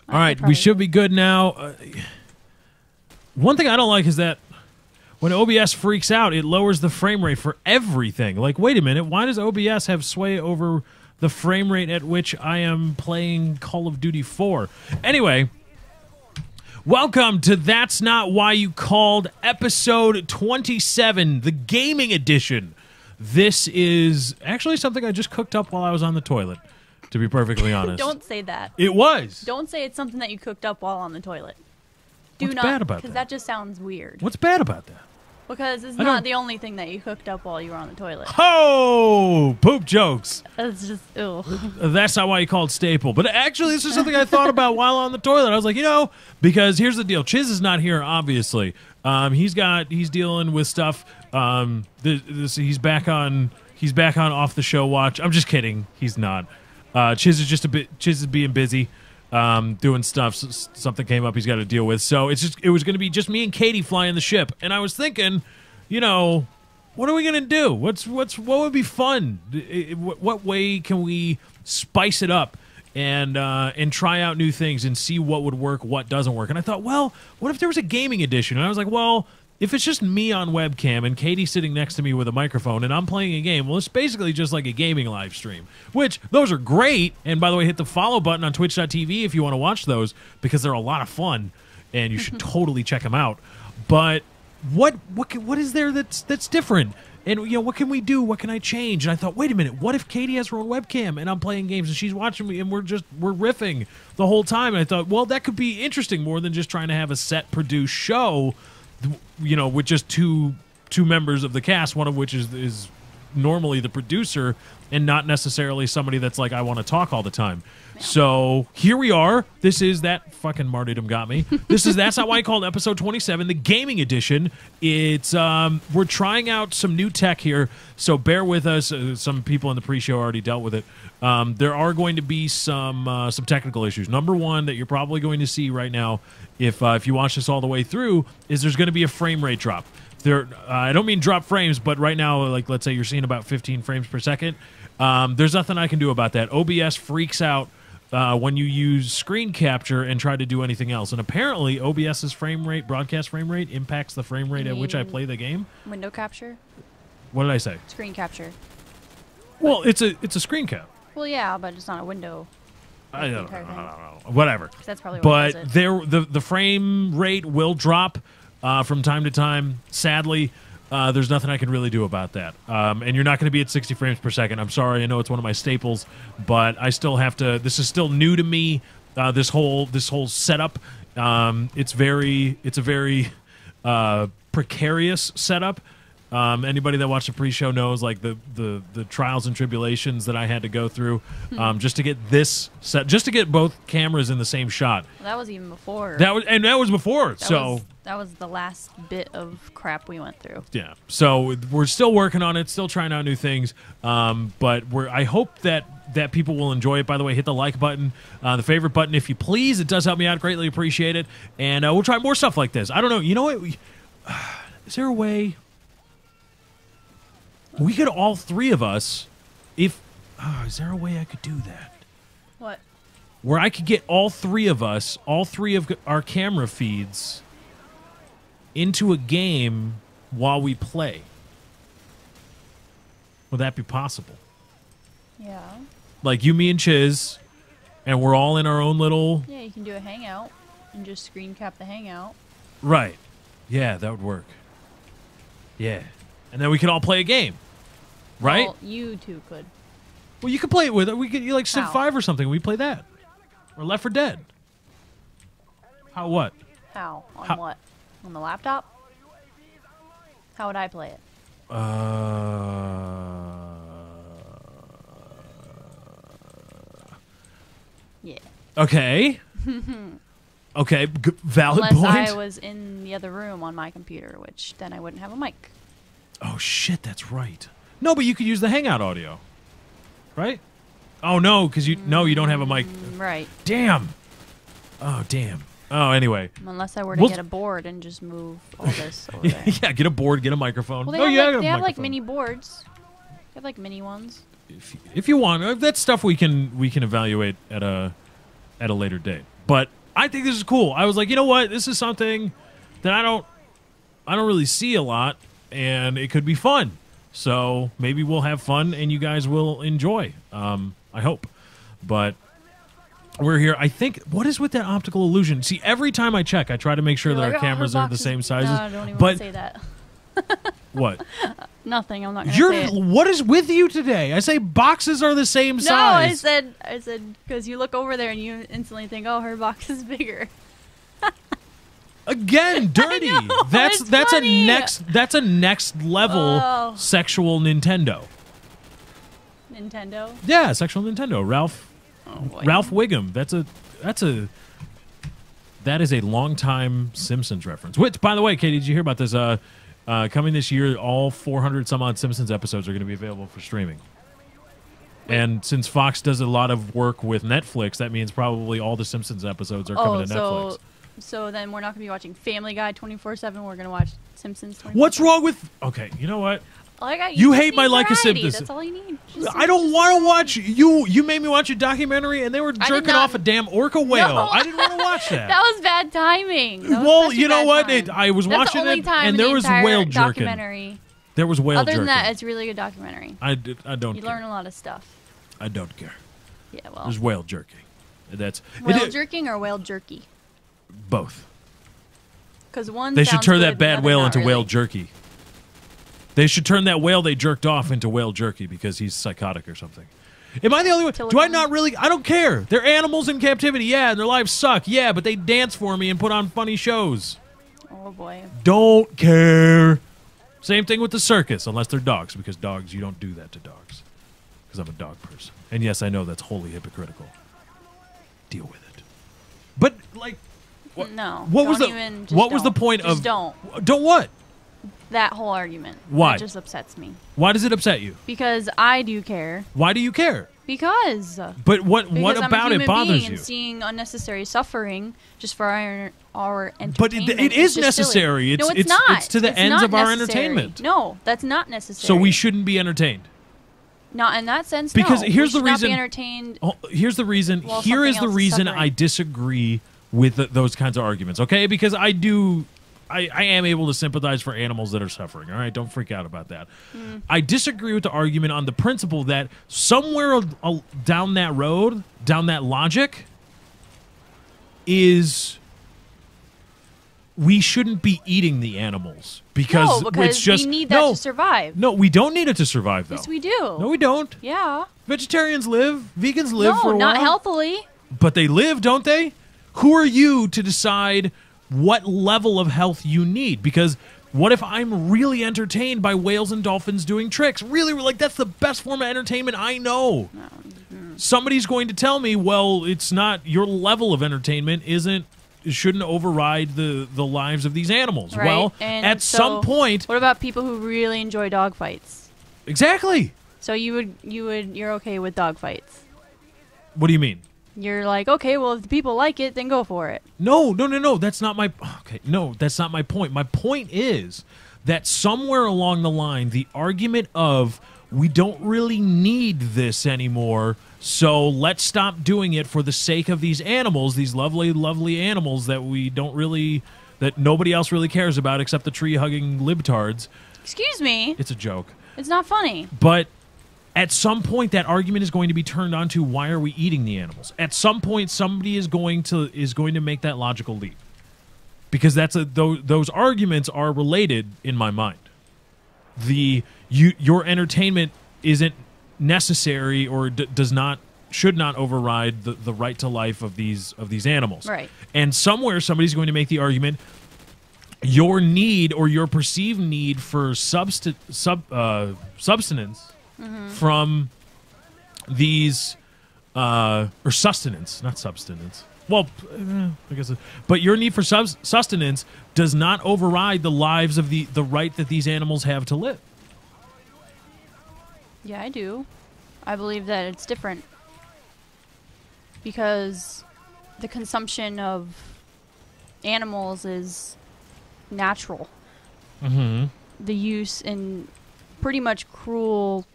All right, we should be good now. One thing I don't like is that when OBS freaks out, it lowers the frame rate for everything. Like, wait a minute, why does OBS have sway over the frame rate at which I am playing Call of Duty 4? Anyway, welcome to That's Not Why You Called, episode 27, the gaming edition. This is actually something I just cooked up while I was on the toilet, to be perfectly honest. Don't say that. It was. Don't say it's something that you cooked up while on the toilet. What's bad about that? Because that just sounds weird. What's bad about that? Because it's not the only thing that you cooked up while you were on the toilet. Oh, poop jokes. That's just, ew. That's not why you called staple. But actually, this is something I thought about while on the toilet. I was like, because here's the deal. Chiz is not here, obviously. He's dealing with stuff. He's back on off the show watch. I'm just kidding. He's not. Chiz is being busy. Doing stuff. Something came up he's got to deal with. So it was going to be just me and Katie flying the ship. And I was thinking, what are we going to do? What would be fun? What way can we spice it up and try out new things and see what would work, what doesn't work? And I thought, well, what if there was a gaming edition? And I was like, well, if it's just me on webcam and Katie sitting next to me with a microphone and I'm playing a game, well, it's basically just like a gaming live stream, which those are great. And by the way, hit the follow button on twitch.tv if you want to watch those, because they're a lot of fun and you should totally check them out. But what is there that's different? And, what can we do? What can I change? And I thought, wait a minute, what if Katie has her own webcam and I'm playing games and she's watching me and we're riffing the whole time? And I thought, well, that could be interesting more than just trying to have a set produced show, with just two members of the cast, one of which is normally the producer and not necessarily somebody that's like, I want to talk all the time. So here we are. This is that fucking martyrdom got me. That's not why I called episode 27, the gaming edition. It's we're trying out some new tech here, so bear with us. Some people in the pre-show already dealt with it. There are going to be some technical issues. Number one that you're probably going to see right now, if you watch this all the way through, is there's going to be a frame rate drop. I don't mean drop frames, but right now, like let's say you're seeing about 15 frames per second. There's nothing I can do about that. OBS freaks out when you use screen capture and try to do anything else. And apparently, OBS's broadcast frame rate, impacts the frame rate at which I play the game. Window capture? What did I say? Screen capture. Well, it's a screen cap. Well, yeah, but it's not a window. I don't know. Whatever. That's probably what it is. The frame rate will drop from time to time. Sadly, there's nothing I can really do about that. And you're not going to be at 60 frames per second. I'm sorry. I know it's one of my staples, but I still have to. This is still new to me. This whole setup. It's a very precarious setup. Anybody that watched the pre-show knows, like the trials and tribulations that I had to go through just to get this set, just to get both cameras in the same shot. Well, that was even before. That was before. That was the last bit of crap we went through. Yeah. So we're still working on it, still trying out new things. But I hope that people will enjoy it. By the way, hit the like button, the favorite button, if you please. It does help me out. Greatly appreciate it. And we'll try more stuff like this. I don't know. You know what? Is there a way? We could all three of us, is there a way I could do that? What? Where I could get all three of us, all three of our camera feeds, into a game while we play. Would that be possible? Yeah. Like you, me, and Chiz, and we're all in our own little... Yeah, you can do a hangout and just screen cap the hangout. Right. Yeah, that would work. Yeah. And then we could all play a game. Right? Well, you two could. Well, you could play it with it. We could, like Civ How? 5 or something. We play that. Or Left 4 Dead. How, what? How? On what? On the laptop? How would I play it? Yeah. Okay. Okay, valid Unless point. I was in the other room on my computer, which then I wouldn't have a mic. Oh, shit, that's right. No, but you could use the Hangout audio. Right? Oh, no, because you don't have a mic. Right. Damn. Oh, damn. Oh, anyway. Unless I were to get a board and just move all this over there. Yeah, get a board, get a microphone. Well, they have like mini boards. They have like mini ones. If you want, that's stuff we can evaluate at a later date. But I think this is cool. I was like, you know what? This is something that I don't really see a lot, and it could be fun. So maybe we'll have fun, and you guys will enjoy. I hope. But we're here. I think, what is with that optical illusion? See, every time I check, I try to make sure that our cameras are the same sizes. No, don't even but say that. what? Nothing. I'm not going to say it. What is with you today? I say boxes are the same size. No, I said because you look over there and you instantly think, oh, her box is bigger. Again, dirty. I know, that's it's funny. that's a next level Oh. sexual Nintendo. Nintendo. Yeah, sexual Nintendo. Ralph boy. Wiggum. That is a long-time Simpsons reference. Which, by the way, Katie, did you hear about this? Coming this year, all 400 some odd Simpsons episodes are going to be available for streaming. And since Fox does a lot of work with Netflix, that means probably all the Simpsons episodes are coming to Netflix. So then we're not going to be watching Family Guy 24/7. We're going to watch Simpsons 24/7. What's wrong with? Okay, you know what? You hate my like a Simpsons. That's all you need. I don't want to watch you. You made me watch a documentary, and they were jerking off a damn orca whale. No. I didn't want to watch that. That was bad timing. That was Well, such a you know bad what? time. I was That's watching the only it, time and in there the was entire whale jerking. documentary. There was whale Other jerking. than that, it's really good documentary. I don't You care. learn a lot of stuff. I don't care. Yeah, well. There's whale jerking. That's Whale jerking or whale jerky? both. Because one They should sounds turn good, that bad the other whale not into really. whale jerky. They should turn that whale they jerked off into whale jerky because he's psychotic or something. Am I the only one? Do I not really? I don't care. They're animals in captivity, yeah, and their lives suck, yeah, but they dance for me and put on funny shows. Oh, boy. Don't care. Same thing with the circus, unless they're dogs, because dogs, you don't do that to dogs. Because I'm a dog person. And yes, I know that's wholly hypocritical. Deal with it. But, like, No. what was don't the even, just what was the don't. point Just of don't. what? That whole argument. Why? It just upsets me. Why does it upset you? Because I do care. Why do you care? Because But what I'm about a it human bothers being you? and seeing unnecessary suffering just for our entertainment. But it is just necessary. silly. No, It's not. it's to the It's ends not of our necessary. entertainment. No, that's not necessary. So we shouldn't be entertained. Not in that sense. Because no. here's we the should reason. Not be entertained. Here's the reason. While Here is something the else is reason suffering. I disagree with those kinds of arguments. Okay, because I am able to sympathize for animals that are suffering. All right, don't freak out about that. I disagree with the argument on the principle that somewhere down that road, down that logic, is we shouldn't be eating the animals because No, because it's just we need that to survive. No, we don't need it to survive, though. Yes, we do. No, we don't. Yeah. Vegetarians live, vegans live No, for a while. not healthily. But they live, don't they? Who are you to decide what level of health you need? Because what if I'm really entertained by whales and dolphins doing tricks? Really, like, that's the best form of entertainment I know. Somebody's going to tell me, well, it's not, your level of entertainment shouldn't override the lives of these animals. Right. Well, And at so some point, What about people who really enjoy dogfights? exactly. So you're okay with dogfights? What do you mean? You're like, okay, well, if the people like it, then go for it. No. That's not my. Okay, no, that's not my point. My point is that somewhere along the line, the argument of we don't really need this anymore, so let's stop doing it for the sake of these animals, these lovely, lovely animals that that nobody else really cares about except the tree-hugging libtards. Excuse me. It's a joke. It's not funny. But at some point, that argument is going to be turned on to why are we eating the animals? At some point, somebody is going to make that logical leap, because those arguments are related in my mind. Your entertainment isn't necessary or should not override the right to life of these animals. Right. And somewhere somebody's going to make the argument your need or your perceived need for substance from these or sustenance, not substance. Well, I guess, but your need for sustenance does not override the lives of the right that these animals have to live. Yeah, I do. I believe that it's different because the consumption of animals is natural. Mm-hmm. The use in pretty much cruel,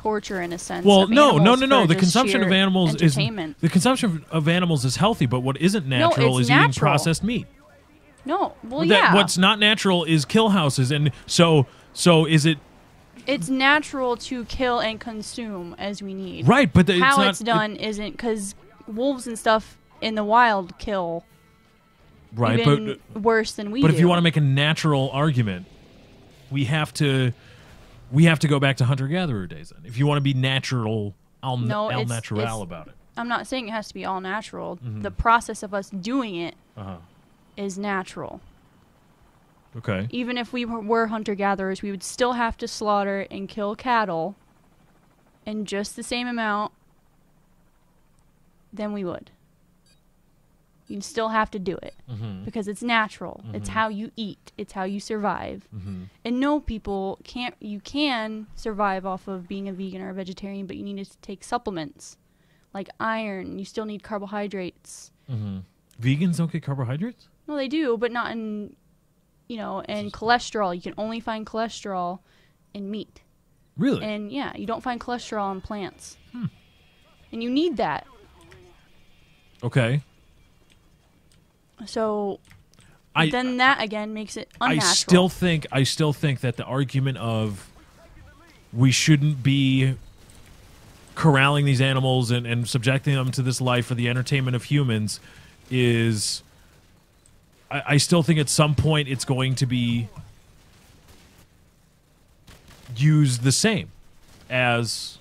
torture in a sense. Well, of no. animals for The just consumption of sheer animals is entertainment. the consumption of animals is healthy, but what isn't natural it's is eating natural. processed meat. No, well, That- yeah. What's not natural is kill houses, and so is it It's natural to kill and consume as we need. right? But it's How not, it's done isn't because wolves and stuff in the wild kill right? even worse than we But do. if you want to make a natural argument, we have to go back to hunter-gatherer days. Then, if you want to be natural, al it's- natural about it. I'm not saying it has to be all natural. Mm-hmm. The process of us doing it Uh-huh. is natural. Okay. Even if we were hunter-gatherers, we would still have to slaughter and kill cattle in just the same amount than we would. You'd still have to do it Mm-hmm. because it's natural. It's how you eat. It's how you survive. Mm-hmm. And no, people can't. You can survive off of being a vegan or a vegetarian, but you need to take supplements like iron. You still need carbohydrates. Mm-hmm. Vegans don't get carbohydrates? No, they do, but not in, and cholesterol. You can only find cholesterol in meat. Really? And yeah, you don't find cholesterol in plants. And you need that. Okay. So I then that again makes it unnatural. I still think that the argument of we shouldn't be corralling these animals and subjecting them to this life for the entertainment of humans is I still think at some point it's going to be used the same as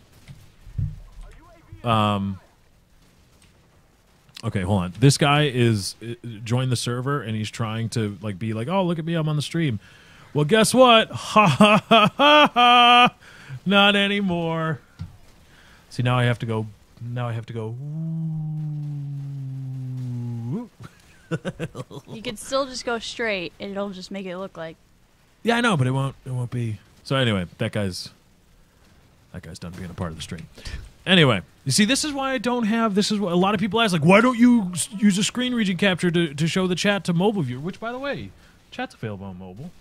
okay, hold on. This guy is joined the server and he's trying to be like, "Oh, look at me, I'm on the stream." Well, guess what? Ha ha ha ha ha! Not anymore. See, now I have to go. You could still just go straight, and it'll just make it look like. Yeah, I know, but it won't be. So anyway, that guy's done being a part of the stream. Anyway, you see, this is why I don't have. This is what a lot of people ask, like, why don't you use a screen region capture to show the chat to mobile viewer? Which, by the way, chat's available on mobile.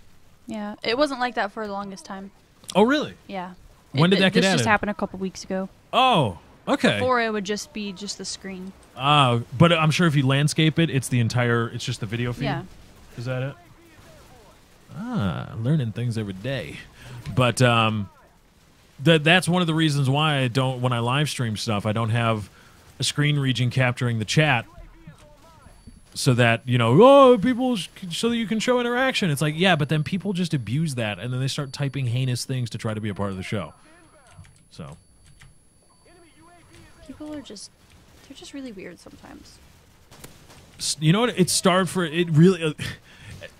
Yeah, it wasn't like that for the longest time. Oh, really? Yeah. When did that get This added? just happened a couple weeks ago. Oh, okay. Before it would just be the screen. But I'm sure if you landscape it, it's just the video feed. Yeah. Is that it? Learning things every day. But that's one of the reasons why I don't, when I live stream stuff, I don't have a screen region capturing the chat so that, people, so that you can show interaction. It's like, yeah, but then people just abuse that and then they start typing heinous things to try to be a part of the show. So. People are they're just really weird sometimes. You know what? It started for, it really...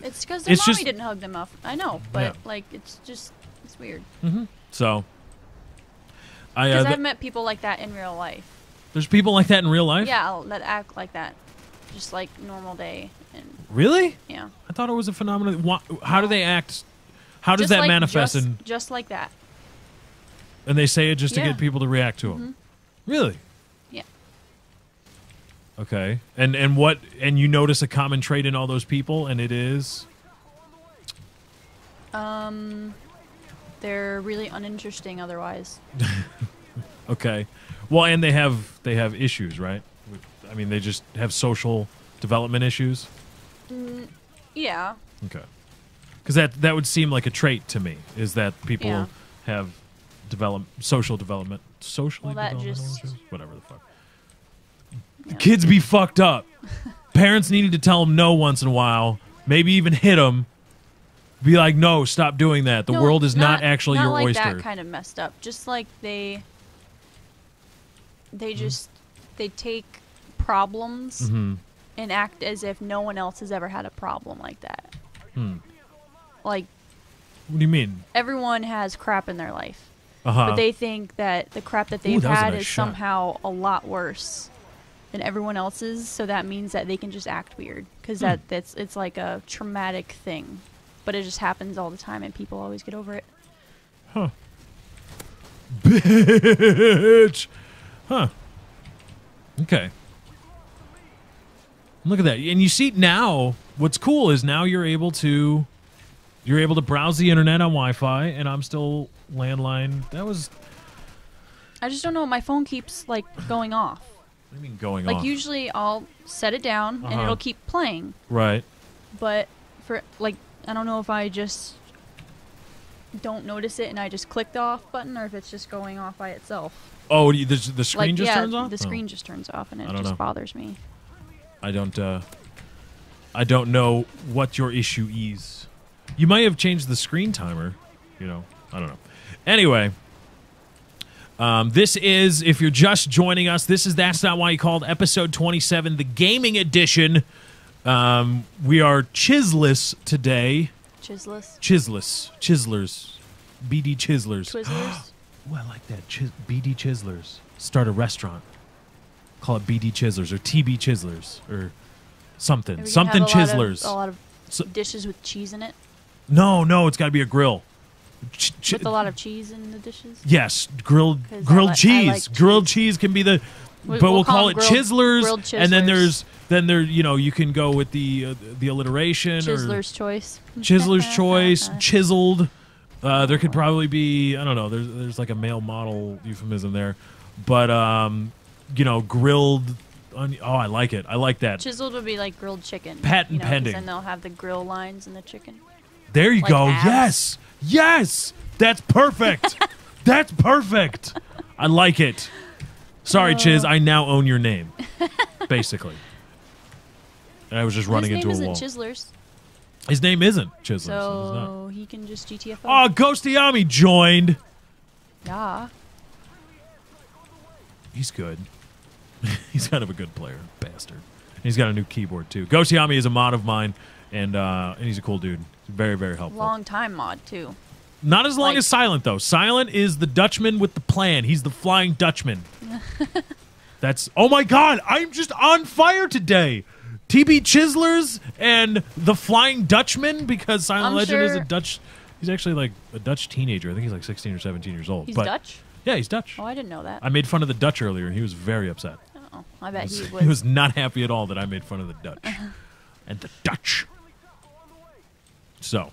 It's because their It's mommy just- didn't hug them up. I know, but Yeah. it's weird. So. Because I've met people like that in real life. There's people like that in real life? Yeah, that act like that, just like normal day, and Really? yeah. I thought it was a phenomenon. How do they act? How does Just that like- manifest? just like that? And they say it just to Yeah. get people to react to them. Really? Yeah. Okay. And what? And you notice a common trait in all those people, and it is They're really uninteresting otherwise. okay. Well, and they have issues, right? I mean, they just have social development issues. Yeah. Okay. Because that would seem like a trait to me. Is that people Yeah. have social development, socially Well, that developmental just- issues? Whatever the fuck. Yeah. Kids be fucked up. Parents needed to tell them no once in a while. Maybe even hit them. Be like, no, stop doing that. The No, world is not actually your like oyster. that kind of messed up. Just like they just they take problems Mhm. and act as if no one else has ever had a problem like that. Like What do you mean? everyone has crap in their life, Uh-huh. but they think that the crap that they've that was a had nice is shot. somehow a lot worse than everyone else's. So that means that they can just act weird because Hmm. it's like a traumatic thing, but it just happens all the time and people always get over it. Bitch. Huh. Okay. Look at that. And you see now, what's cool is now you're able to browse the internet on Wi-Fi, and I'm still landline. That was I just don't know. My phone keeps like going off. What do you mean going Like off? usually I'll set it down and Uh-huh. it'll keep playing. Right. But for like I don't know if I just don't notice it and I just click the off button or if it's just going off by itself. Oh, the screen Like just yeah, turns off? the Oh. screen just turns off and I it don't just know. bothers me. I don't know what your issue is. You might have changed the screen timer. You know, I don't know. Anyway, this is, if you're just joining us, this is That's Not Why You Called, episode 27, the gaming edition. We are chisless today. Chisless. Chislers. BD Chislers. Twizzlers. Ooh, I like that. BD Chislers. Start a restaurant. Call it BD Chislers or TB Chislers or something. Are we gonna Something have a lot of- Chislers. A lot of So- dishes with cheese in it. No, it's got to be a grill. With a lot of cheese in the dishes. Yes, grilled 'Cause grilled I cheese. like Grilled cheese can be the, but we'll call it them Chislers. grilled And then Chislers. there you can go with the alliteration Chizzler's choice. or Chizzler's choice, chiseled. There could probably be, I don't know. There's like a male model euphemism there, but grilled. Oh, I like it. I like that. Chiseled would be like grilled chicken. Patent 'cause pending. then they'll have the grill lines in the chicken. There you Like go. abs. Yes. That's perfect. That's perfect. I like it. Sorry, Chiz. I now own your name. Basically. And I was just running His into name a wall. isn't Chislers, His name isn't Chislers. It's not. so he can just GTFO. Oh, Ghostiyami joined. Yeah. He's good. He's kind of a good player. Bastard. And he's got a new keyboard, too. Ghostiyami is a mod of mine, and he's a cool dude. He's very, very helpful. Long time mod too. Not as long Like- as Silent, though. Silent is the Dutchman with the plan. He's the Flying Dutchman. That's... Oh, my God. I'm just on fire today. TB Chislers and the Flying Dutchman, because Silent I'm Legend is a sure- Dutch... He's actually like a Dutch teenager. I think he's like 16 or 17 years old. He's but Dutch. Yeah, he's Dutch. Oh, I didn't know that. I made fun of the Dutch earlier, and he was very upset. Oh, I bet he He was not happy at all that I made fun of the Dutch. And the Dutch. So.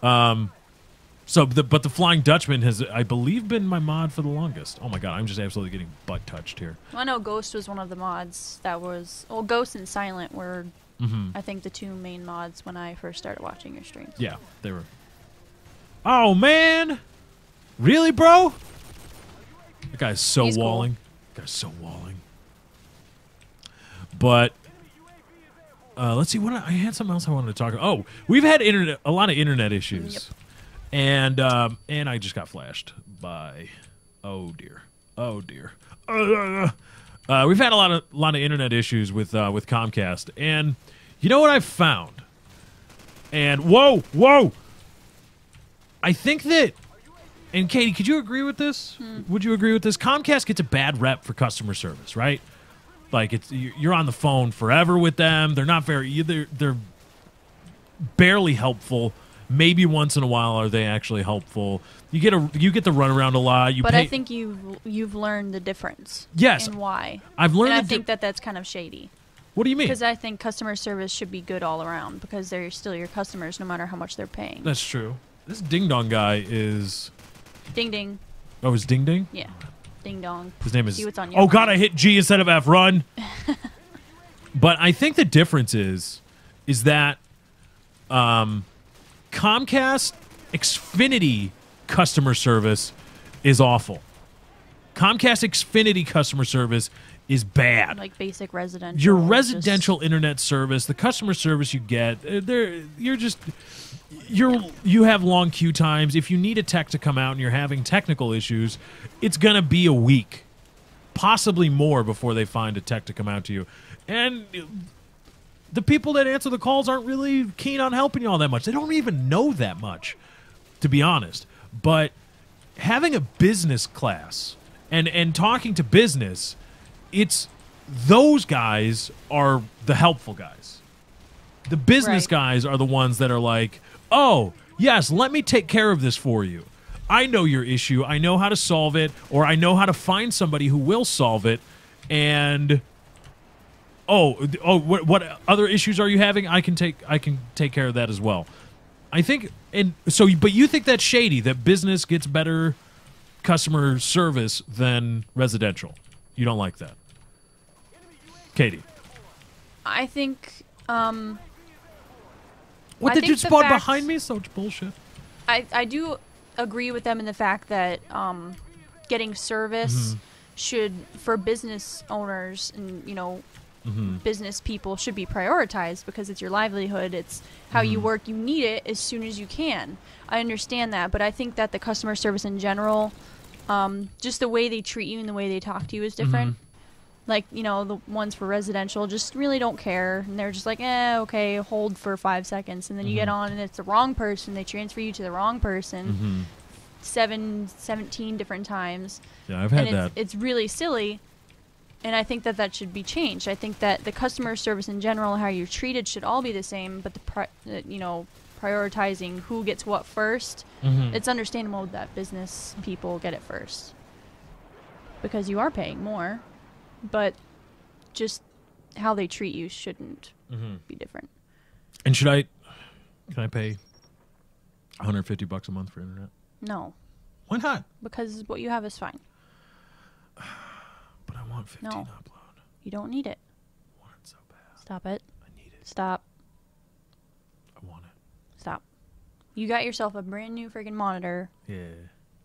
But the Flying Dutchman has, I believe, been my mod for the longest. Oh my god, I'm just absolutely getting butt touched here. I know Ghost was one of the mods that was. Well, Ghost and Silent were, Mm-hmm. I think, the two main mods when I first started watching your streams. Yeah, they were. Oh man, really, bro? That guy's so He's cool. walling. That guy's so walling. But let's see. What I had something else I wanted to talk about. Oh, we've had a lot of internet issues. Yep. And I just got flashed by, oh dear. We've had a lot of internet issues with Comcast, and you know what I've found? And whoa, I think that, and Katie, could you agree with this? Would you agree with this? Comcast gets a bad rep for customer service, right? Like you're on the phone forever with them. They're not very they're barely helpful. Maybe once in a while are they actually helpful. You get the runaround a lot. But I think you've learned the difference. Yes. And why. I've learned. And I think that's kind of shady. What do you mean? Because I think customer service should be good all around because they're still your customers no matter how much they're paying. That's true. This Ding Dong guy is. Ding ding. Oh, is Ding Ding? Yeah. Ding dong. His name is. See what's on your Oh mind. God! I hit G instead of F. Run. But I think the difference is that Comcast Xfinity customer service is awful. Comcast Xfinity customer service is bad. Like basic residential. Your just- residential internet service, the customer service you get, you have long queue times. If you need a tech to come out and you're having technical issues, it's gonna be a week, possibly more, before they find a tech to come out to you. And the people that answer the calls aren't really keen on helping you all that much. They don't even know that much, to be honest. But having a business class and talking to business, it's those guys are the helpful guys. The business Right. guys are the ones that are like, oh, yes, let me take care of this for you. I know your issue. I know how to solve it, or I know how to find somebody who will solve it. And what other issues are you having? I can take care of that as well. I think, and so, but you think that's shady, that business gets better customer service than residential. You don't like that, Katie? I think. What I did think you the spawn fact- behind me? So much bullshit. I do agree with them in the fact that getting service should, for business owners and business people, should be prioritized because it's your livelihood. It's how you work. You need it as soon as you can. I understand that, but I think that the customer service in general, just the way they treat you and the way they talk to you is different. Like, the ones for residential just really don't care. And they're just like, okay, hold for 5 seconds. And then you get on and it's the wrong person. They transfer you to the wrong person 17 different times. Yeah, I've had that. It's really silly. And I think that should be changed. I think that the customer service in general, how you're treated, should all be the same. But prioritizing who gets what first, it's understandable that business people get it first. Because you are paying more. But just how they treat you shouldn't be different. And can I pay $150 a month for internet? No, Why not? because what you have is fine. But I want 15 No. upload. You don't need it. I want it so bad. Stop it. I need it. Stop. I want it. Stop. You got yourself a brand new freaking monitor. Yeah.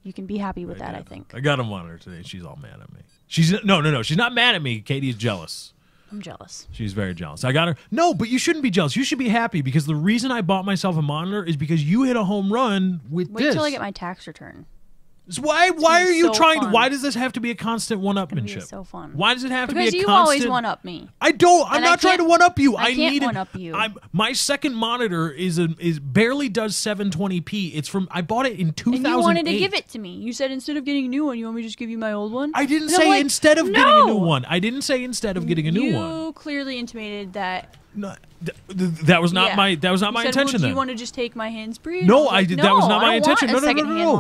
You can be happy with that, did. I think. I got a monitor today. She's all mad at me. She's no. She's not mad at me. Katie is jealous. I'm jealous. She's very jealous. I got her. No, but you shouldn't be jealous. You should be happy because the reason I bought myself a monitor is because you hit a home run with Wait this. till I get my tax return. So why gonna are be you so trying to? fun. Why does this have to be a constant It's gonna be one-upmanship? so fun. Why does it have Because to be a you constant? always one up me. I don't. I'm And I not trying to can't- one up you. I can't needed. one-up you. My second monitor is barely does 720p. It's from. I bought it in 2008. And you wanted to give it to me. You said instead of getting a new one, you want me to just give you my old one? I didn't And I'm say like, instead of getting a new no! one. I didn't say instead of getting a new one. You clearly intimated that. No, that was not Yeah. my. That was not You my said, intention. Well, do then. you want to just take my hands free? No, I was like, that was not my I don't intention. Want No, a no, no, secondhand no.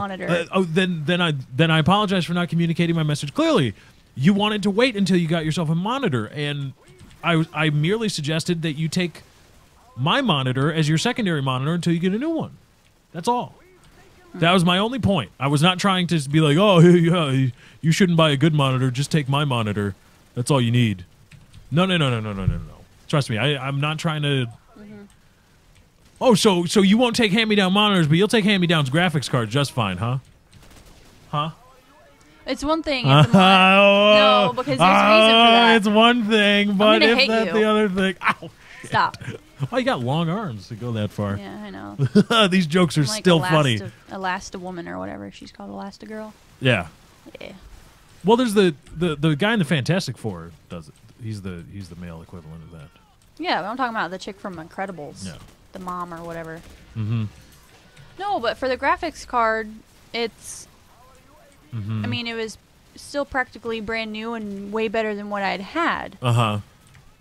monitor. Then I apologize for not communicating my message clearly. You wanted to wait until you got yourself a monitor, and I merely suggested that you take my monitor as your secondary monitor until you get a new one. That's all. That was my only point. I was not trying to be like, oh, yeah, you shouldn't buy a good monitor. Just take my monitor. That's all you need. No. Trust me, I'm not trying to. Oh, so you won't take hand-me-down monitors, but you'll take hand-me-downs graphics cards just fine, huh? Huh? It's one thing. If the no, because there's a reason for that. It's one thing, but gonna if hit that's you. the other thing, ow! Stop. Oh, you got long arms to go that far. Yeah, I know. These jokes are I'm like still funny. Elasta-woman or whatever she's called, Elastigirl. Yeah. Yeah. Well, there's the guy in the Fantastic Four does it. He's the male equivalent of that. Yeah, but I'm talking about the chick from Incredibles. Yeah. The mom or whatever. Mm-hmm. No, but for the graphics card, it's. Mm-hmm. I mean, it was still practically brand new and way better than what I'd had. Uh-huh.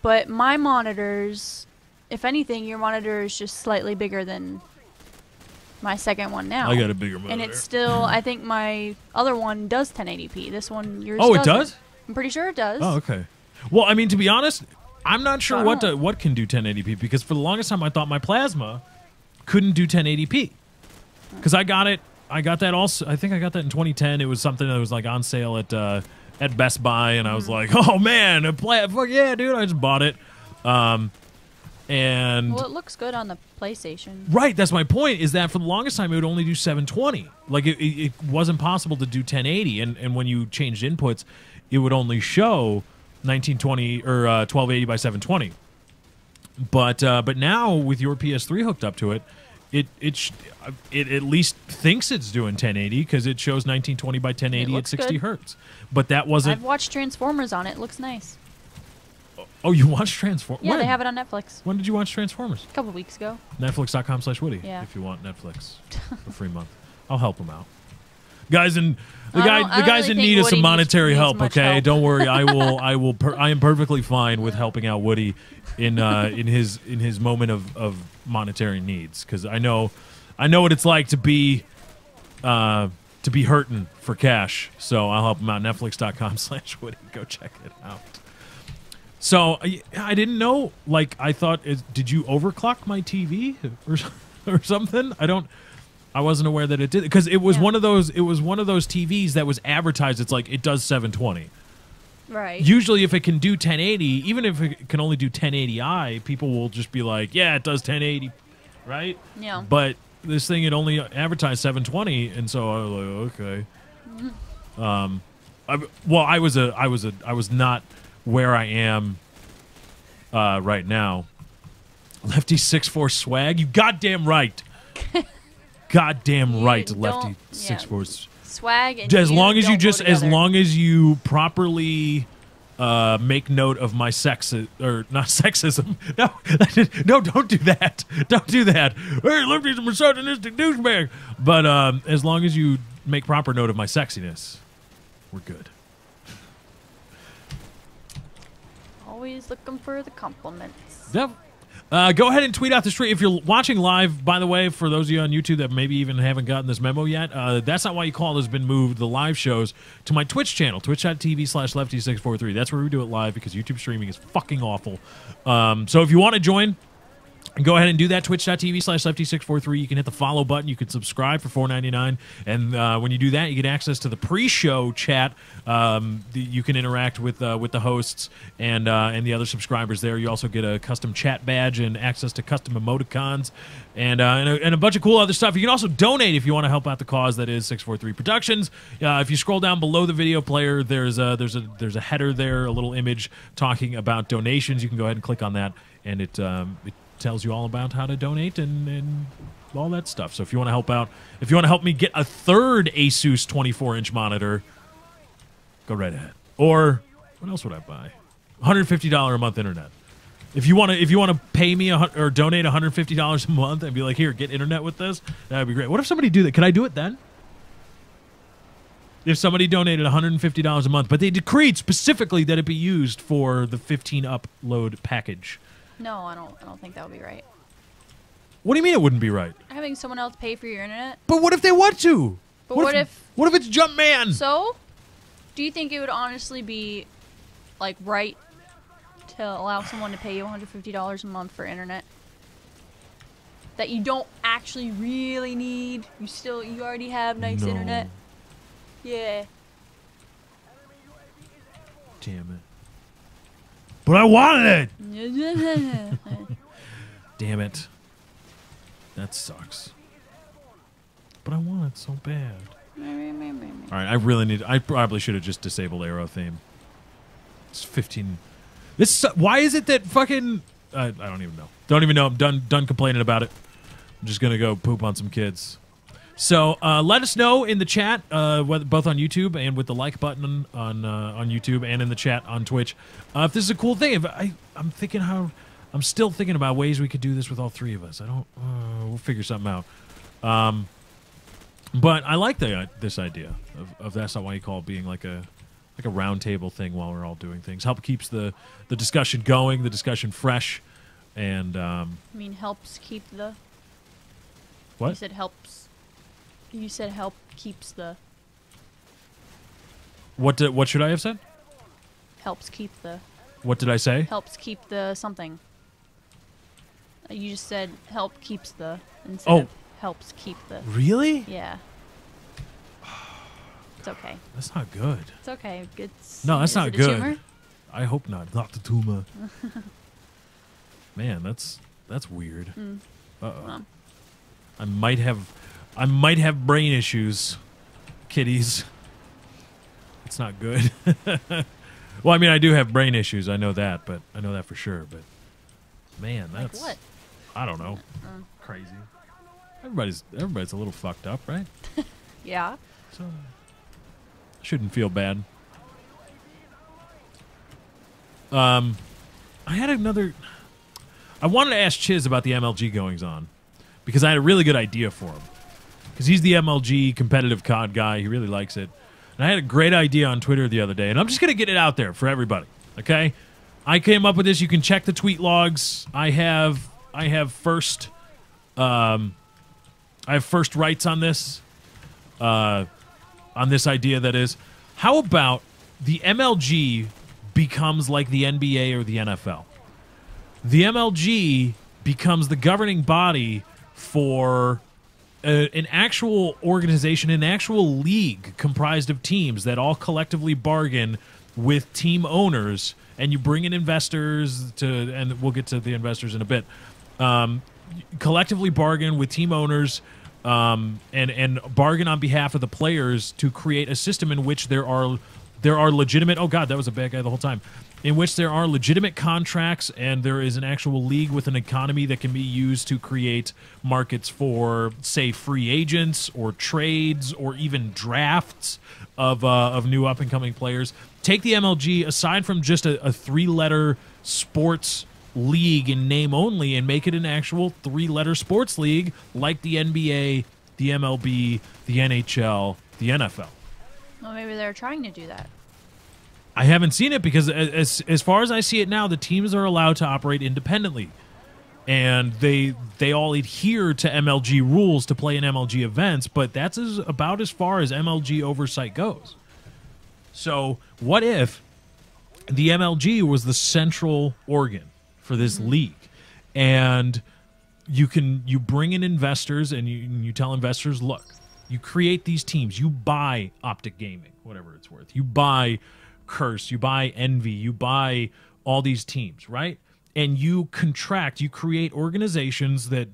But my monitors, if anything, your monitor is just slightly bigger than my second one now. I got a bigger monitor. And it's still, I think my other one does 1080p. This one, yours Oh, it doesn't. does? I'm pretty sure it does. Oh, okay. Well, I mean, to be honest, I'm not sure I what don't- what can do 1080p because for the longest time I thought my plasma couldn't do 1080p because I got that also. I think I got that in 2010. It was something that was like on sale at Best Buy, and I was like, oh man, fuck yeah, dude! I just bought it. And Well, it looks good on the PlayStation. right, that's my point. Is that for the longest time it would only do 720. Like it wasn't possible to do 1080, and when you changed inputs, it would only show 1920 or 1280 by 720. But now with your PS3 hooked up to it, it at least thinks it's doing 1080 because it shows 1920 by 1080 at looks 60 good. hertz. But that wasn't. I've watched Transformers on it. It looks nice. Oh, you watched Transformers? Yeah, they have it on Netflix. When did you watch Transformers? A couple weeks ago. Netflix.com/Woody. Yeah. If you want Netflix, a free month, I'll help them out. Guys in the I guy don't- I the don't guys really in think need of Woody some needs- monetary needs help. much Okay, help. don't worry. I am perfectly fine with helping out Woody in his moment of monetary needs because I know what it's like to be hurting for cash. So I'll help him out. Netflix.com/Woody. Go check it out. So I didn't know. Like I thought, did you overclock my TV or something? I don't. I wasn't aware that it did because it was Yeah. one of those. It was one of those TVs that was advertised. It's like it does 720. Right. Usually, if it can do 1080, even if it can only do 1080i, people will just be like, "Yeah, it does 1080," right? Yeah. But this thing it only advertised 720, and so I was like, okay. I was not where I am right now. Lefty 6'4" swag, you goddamn right. Goddamn You right, don't- Lefty yeah. 6'4". Swag and As long as you don't go just, as together. long as you properly make note of my sex or not sexism. No, don't do that. Don't do that. Hey, Lefty's a misogynistic douchebag. But as long as you make proper note of my sexiness, we're good. Always looking for the compliments. Yep. Go ahead and tweet out the stream. If you're watching live, by the way, for those of you on YouTube that maybe even haven't gotten this memo yet, That's Not Why You Call has been moved, the live shows, to my Twitch channel, twitch.tv/lefty643. That's where we do it live because YouTube streaming is fucking awful. So if you want to join, go ahead and do that, twitch.tv/lefty643. You can hit the follow button. You can subscribe for $4.99. And when you do that, you get access to the pre-show chat. You can interact with the hosts and the other subscribers there. You also get a custom chat badge and access to custom emoticons and a bunch of cool other stuff. You can also donate if you want to help out the cause that is 643 Productions. If you scroll down below the video player, there's a header there, a little image talking about donations. You can go ahead and click on that, and it tells you all about how to donate and all that stuff. So if you want to help out, if you want to help me get a third Asus 24-inch monitor, go right ahead. Or what else would I buy? $150 a month internet. If you want to pay me or donate $150 a month and be like, here, get internet with this, that'd be great. What if somebody do that? Could I do it then? If somebody donated $150 a month, but they decreed specifically that it be used for the 15 upload package. No, I don't think that would be right. What do you mean it wouldn't be right? Having someone else pay for your internet. But what if they want to? But what if it's Jumpman? So, do you think it would honestly be like right to allow someone to pay you $150 a month for internet that you don't actually really need? You already have nice No. internet. Yeah. Damn it. But I wanted it. Damn it. That sucks. But I want it so bad. All right, I probably should have just disabled Arrow theme. It's 15. Why is it that fucking I don't even know. Don't even know. I'm done complaining about it. I'm just gonna go poop on some kids. So let us know in the chat, both on YouTube and with the like button on YouTube and in the chat on Twitch, if this is a cool thing. I'm still thinking about ways we could do this with all three of us. We'll figure something out. But I like this idea of That's Not Why You Call being like a round table thing while we're all doing things. Keeps the discussion going, the discussion fresh, and I mean, helps keep the. What? You said helps. You said help keeps the. What should I have said? Helps keep the. What did I say? Helps keep the something. You just said help keeps the instead Oh. of helps keep the. Really? Yeah. It's okay. That's not good. It's okay. It's, No, that's is not it a good. tumor? I hope not. Not the tumor. Man, that's weird. Uh-oh. Well. I might have brain issues, kiddies. It's not good. Well, I mean, I do have brain issues. I know that, but I know that for sure. But man, that's Like what? I don't know. Crazy. Everybody's a little fucked up, right? Yeah. So shouldn't feel bad. I had another. I wanted to ask Chiz about the MLG goings on because I had a really good idea for him. Because he's the MLG competitive COD guy, he really likes it. And I had a great idea on Twitter the other day, and I'm just gonna get it out there for everybody. Okay, I came up with this. You can check the tweet logs. I have first rights on this. On this idea that is, how about the MLG becomes like the NBA or the NFL? The MLG becomes the governing body for an actual organization, an actual league comprised of teams that all collectively bargain with team owners, and you bring in investors to, and we'll get to the investors in a bit, collectively bargain with team owners and bargain on behalf of the players to create a system in which there are legitimate, oh God, that was a bad guy the whole time, in which there are legitimate contracts and there is an actual league with an economy that can be used to create markets for, say, free agents or trades or even drafts of new up-and-coming players. Take the MLG, aside from just a three-letter sports league in name only, and make it an actual three-letter sports league like the NBA, the MLB, the NHL, the NFL. Well, maybe they're trying to do that. I haven't seen it because as far as I see it now, the teams are allowed to operate independently. And they all adhere to MLG rules to play in MLG events, but that's about as far as MLG oversight goes. So what if the MLG was the central organ for this league, and you bring in investors and you tell investors, look, you create these teams, you buy Optic Gaming, whatever it's worth, you buy Curse, you buy Envy, you buy all these teams, right? And you contract, you create organizations that,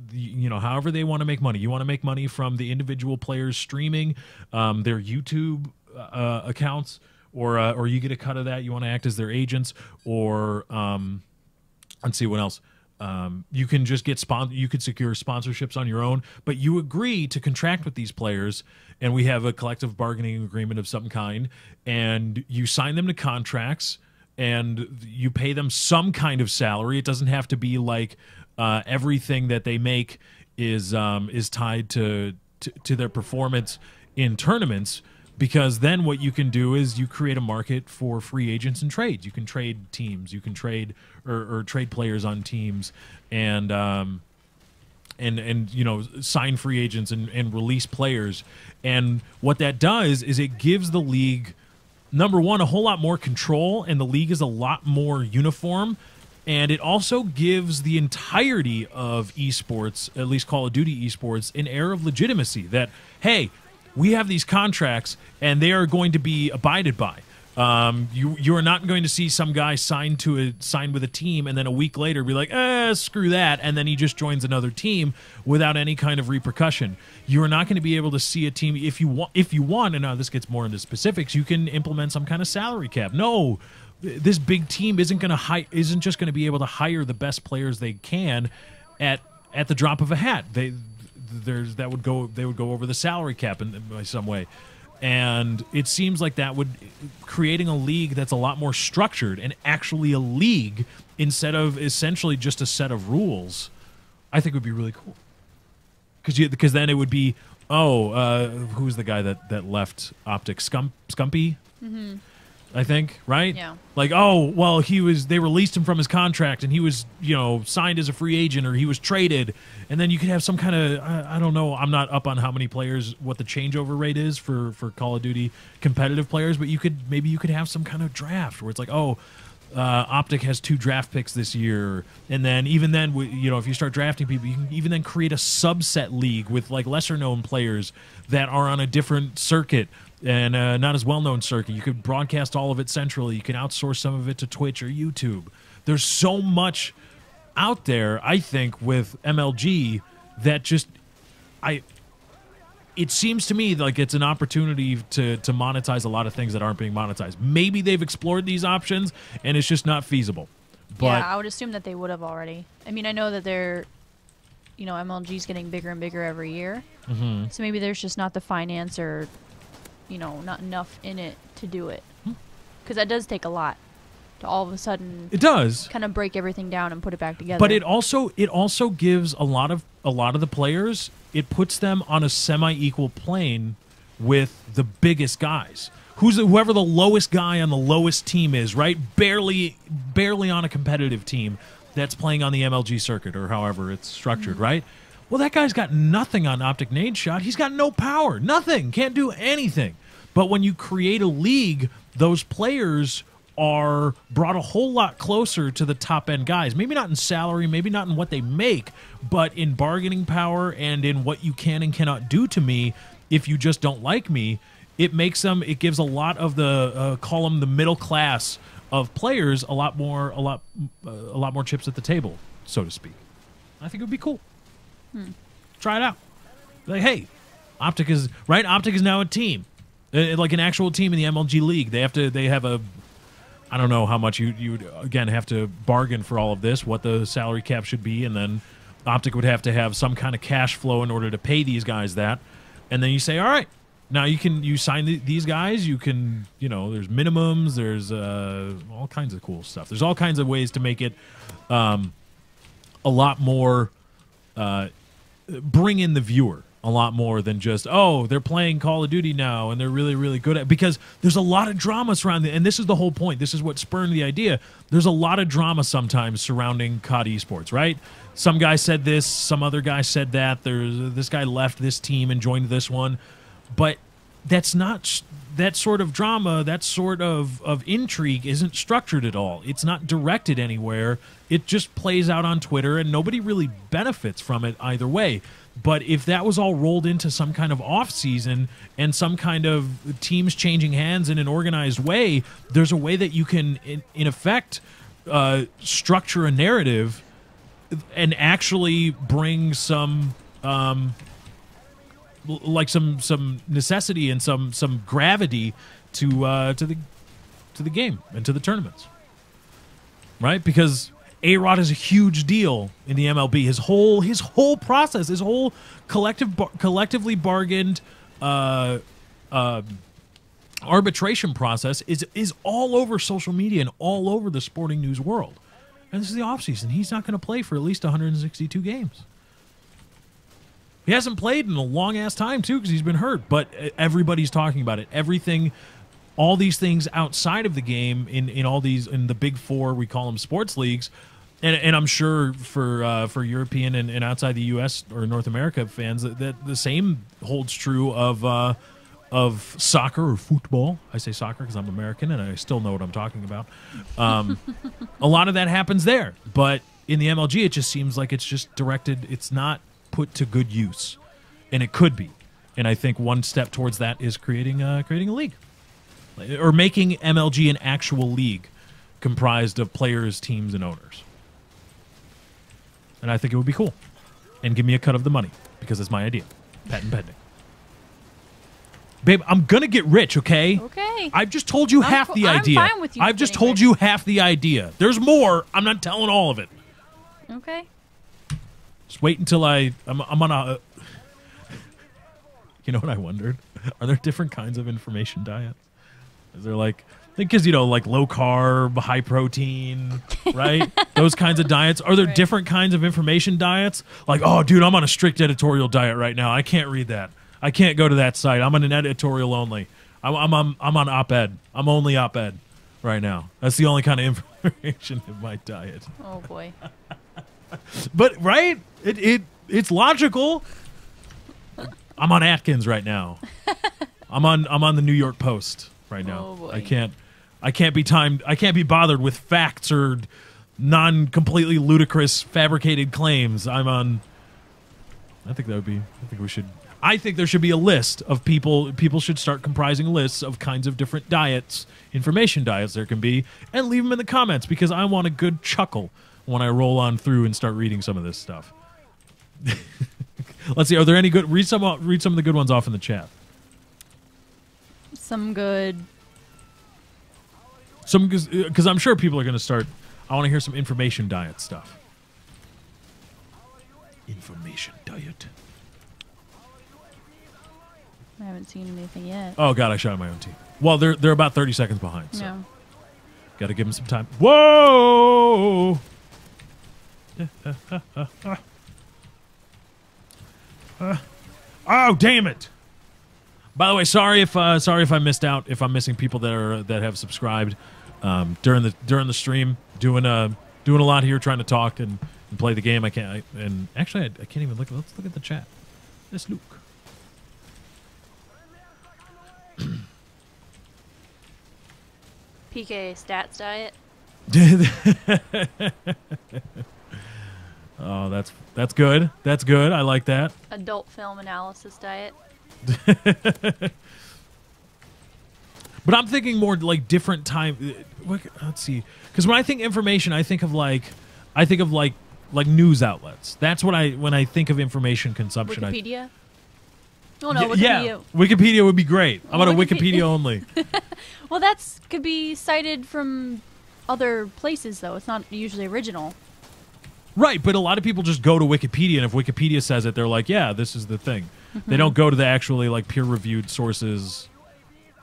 however they want to make money. You want to make money from the individual players streaming their YouTube accounts, or you get a cut of that. You want to act as their agents, or let's see what else. You can just get you could secure sponsorships on your own, but you agree to contract with these players, and we have a collective bargaining agreement of some kind, and you sign them to contracts, and you pay them some kind of salary. It doesn't have to be like everything that they make is tied to their performance in tournaments. Because then what you can do is you create a market for free agents and trades. You can trade teams. You can trade or trade players on teams, and sign free agents and release players. And what that does is it gives the league, number one, a whole lot more control, and the league is a lot more uniform. And it also gives the entirety of esports, at least Call of Duty esports, an air of legitimacy that, hey, we have these contracts, and they are going to be abided by. You are not going to see some guy sign with a team, and then a week later be like, screw that, and then he just joins another team without any kind of repercussion. You are not going to be able to see a team if you want. And now this gets more into specifics. You can implement some kind of salary cap. No, this big team isn't just going to be able to hire the best players they can at the drop of a hat. They would go over the salary cap in some way, and it seems like that would creating a league that's a lot more structured and actually a league instead of essentially just a set of rules. I think would be really cool because then it would be who's the guy that left Optic, Scumpy? Mm-hmm. I think, right? Yeah. Like, they released him from his contract, and he was, signed as a free agent, or he was traded, and then you could have some kind of, I don't know, I'm not up on how many players, what the changeover rate is for Call of Duty competitive players, but you could have some kind of draft where it's like, Optic has 2 draft picks this year, and then even then, if you start drafting people, you can even then create a subset league with like lesser known players that are on a different circuit and not as well-known circuit. You could broadcast all of it centrally. You can outsource some of it to Twitch or YouTube. There's so much out there, I think, with MLG that it seems to me like it's an opportunity to monetize a lot of things that aren't being monetized. Maybe they've explored these options, and it's just not feasible. But yeah, I would assume that they would have already. I mean, I know that they're, MLG's getting bigger and bigger every year. Mm-hmm. So maybe there's just not the finance or not enough in it to do it. Because that does take a lot to all of a sudden. It does kind of break everything down and put it back together. But it also gives a lot of the players. It puts them on a semi-equal plane with the biggest guys. Whoever the lowest guy on the lowest team is, right? Barely on a competitive team that's playing on the MLG circuit or however it's structured, mm-hmm. right? Well, that guy's got nothing on Optic Nadeshot. He's got no power. Nothing. Can't do anything. But when you create a league, those players are brought a whole lot closer to the top end guys. Maybe not in salary, maybe not in what they make, but in bargaining power and in what you can and cannot do to me if you just don't like me. It makes them. It gives a lot of the call them the middle class of players a lot more chips at the table, so to speak. I think it would be cool. Try it out. Like, hey, Optic is right. Optic is now a team, like an actual team in the MLG League. They have a. I don't know how much you would again have to bargain for all of this, what the salary cap should be, and then Optic would have to have some kind of cash flow in order to pay these guys that. And then you say, all right, now you sign these guys. You can, there's minimums, there's all kinds of cool stuff. There's all kinds of ways to make it a lot more, bring in the viewer a lot more than just, oh, they're playing Call of Duty now and they're really, really good at it. Because there's a lot of drama surrounding it. And this is the whole point. This is what spurned the idea. There's a lot of drama sometimes surrounding COD esports, right? Some guy said this, some other guy said that. This guy left this team and joined this one. But that's not that sort of drama, that sort of intrigue isn't structured at all. It's not directed anywhere. It just plays out on Twitter, and nobody really benefits from it either way. But if that was all rolled into some kind of off-season and some kind of teams changing hands in an organized way, there's a way that you can, in effect, structure a narrative and actually bring some some necessity and some gravity to the game and to the tournaments, right? Because A-Rod is a huge deal in the MLB. His whole process, his whole collectively bargained arbitration process is all over social media and all over the sporting news world. And this is the offseason. He's not going to play for at least 162 games. He hasn't played in a long-ass time, too, because he's been hurt. But everybody's talking about it. Everything, all these things outside of the game, in the big four, we call them sports leagues, and I'm sure for European and outside the U.S. or North America fans, that the same holds true of soccer or football. I say soccer because I'm American and I still know what I'm talking about. A lot of that happens there, but in the MLG, it just seems like it's just directed. It's not put to good use, and it could be. And I think one step towards that is creating a league, or making MLG an actual league comprised of players, teams, and owners. And I think it would be cool. And give me a cut of the money, because it's my idea. Patent pending. Babe, I'm going to get rich, okay? Okay. I've just told you half the idea. I'm fine with you. I've just told you half the idea. There's more. I'm not telling all of it. Okay. Just wait until I'm on a... You know what I wondered? Are there different kinds of information diets? Is there like... Because, like low carb, high protein, right? Those kinds of diets. Are there different kinds of information diets? Like, oh, dude, I'm on a strict editorial diet right now. I can't read that. I can't go to that site. I'm on an editorial only. I'm on op-ed. I'm only op-ed right now. That's the only kind of information in my diet. Oh, boy. But, right? It's logical. I'm on Atkins right now. I'm on the New York Post right now. Oh, boy. I can't be bothered with facts or non-completely ludicrous fabricated claims. I think there should be a list of people should start comprising lists of kinds of different diets, information diets there can be, and leave them in the comments, because I want a good chuckle when I roll on through and start reading some of this stuff. Let's see, are there any good... Read some of the good ones off in the chat. Some good... Because I'm sure people are going to start... I want to hear some information diet stuff. Information diet. I haven't seen anything yet. Oh, God, I shot my own team. Well, they're about 30 seconds behind, so... No. Got to give them some time. Whoa! Oh, damn it! By the way, sorry if I missed out. If I'm missing people that have subscribed during the stream, doing a lot here, trying to talk and play the game. I can't even look. Let's look at the chat. Let's look. PK Stats diet. Oh, that's good. That's good. I like that. Adult film analysis diet. But I'm thinking more like different time. Let's see, because when I think information, I think of like news outlets. That's what when I think of information consumption. Wikipedia. Oh no, Wikipedia. Yeah, Wikipedia would be great. How about a Wikipedia only? Well, could be cited from other places, though. It's not usually original. Right, but a lot of people just go to Wikipedia, and if Wikipedia says it, they're like, "Yeah, this is the thing." They don't go to the actually like peer-reviewed sources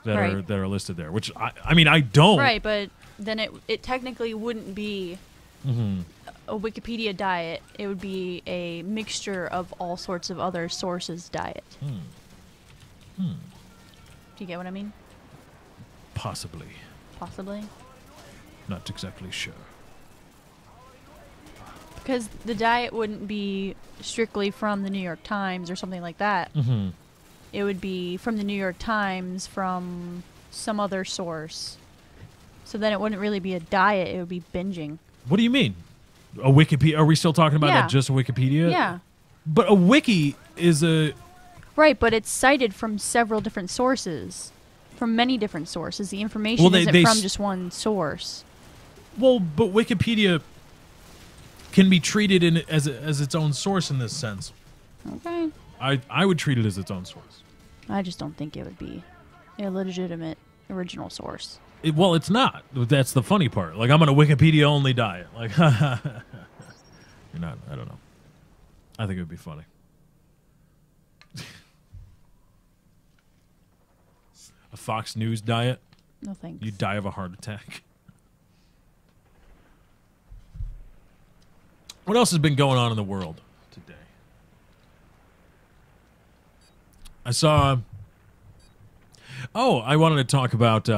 that are listed there. Which I mean, I don't. Right, but then it technically wouldn't be a Wikipedia diet. It would be a mixture of all sorts of other sources diet. Do you get what I mean? Possibly. Possibly. Not exactly sure. Because the diet wouldn't be strictly from the New York Times or something like that. It would be from the New York Times, from some other source. So then it wouldn't really be a diet, it would be binging. What do you mean? A Wikipedia? Are we still talking about that just a Wikipedia? Yeah. But a wiki is a... Right, but it's cited from several different sources. From many different sources. The information isn't from just one source. Well, but Wikipedia can be treated as its own source in this sense. Okay. I would treat it as its own source. I just don't think it would be a legitimate original source. Well, it's not. That's the funny part. Like, I'm on a Wikipedia-only diet. Like, you're not. I don't know. I think it would be funny. A Fox News diet? No thanks. You die of a heart attack. What else has been going on in the world today? I saw... Oh, I wanted to talk about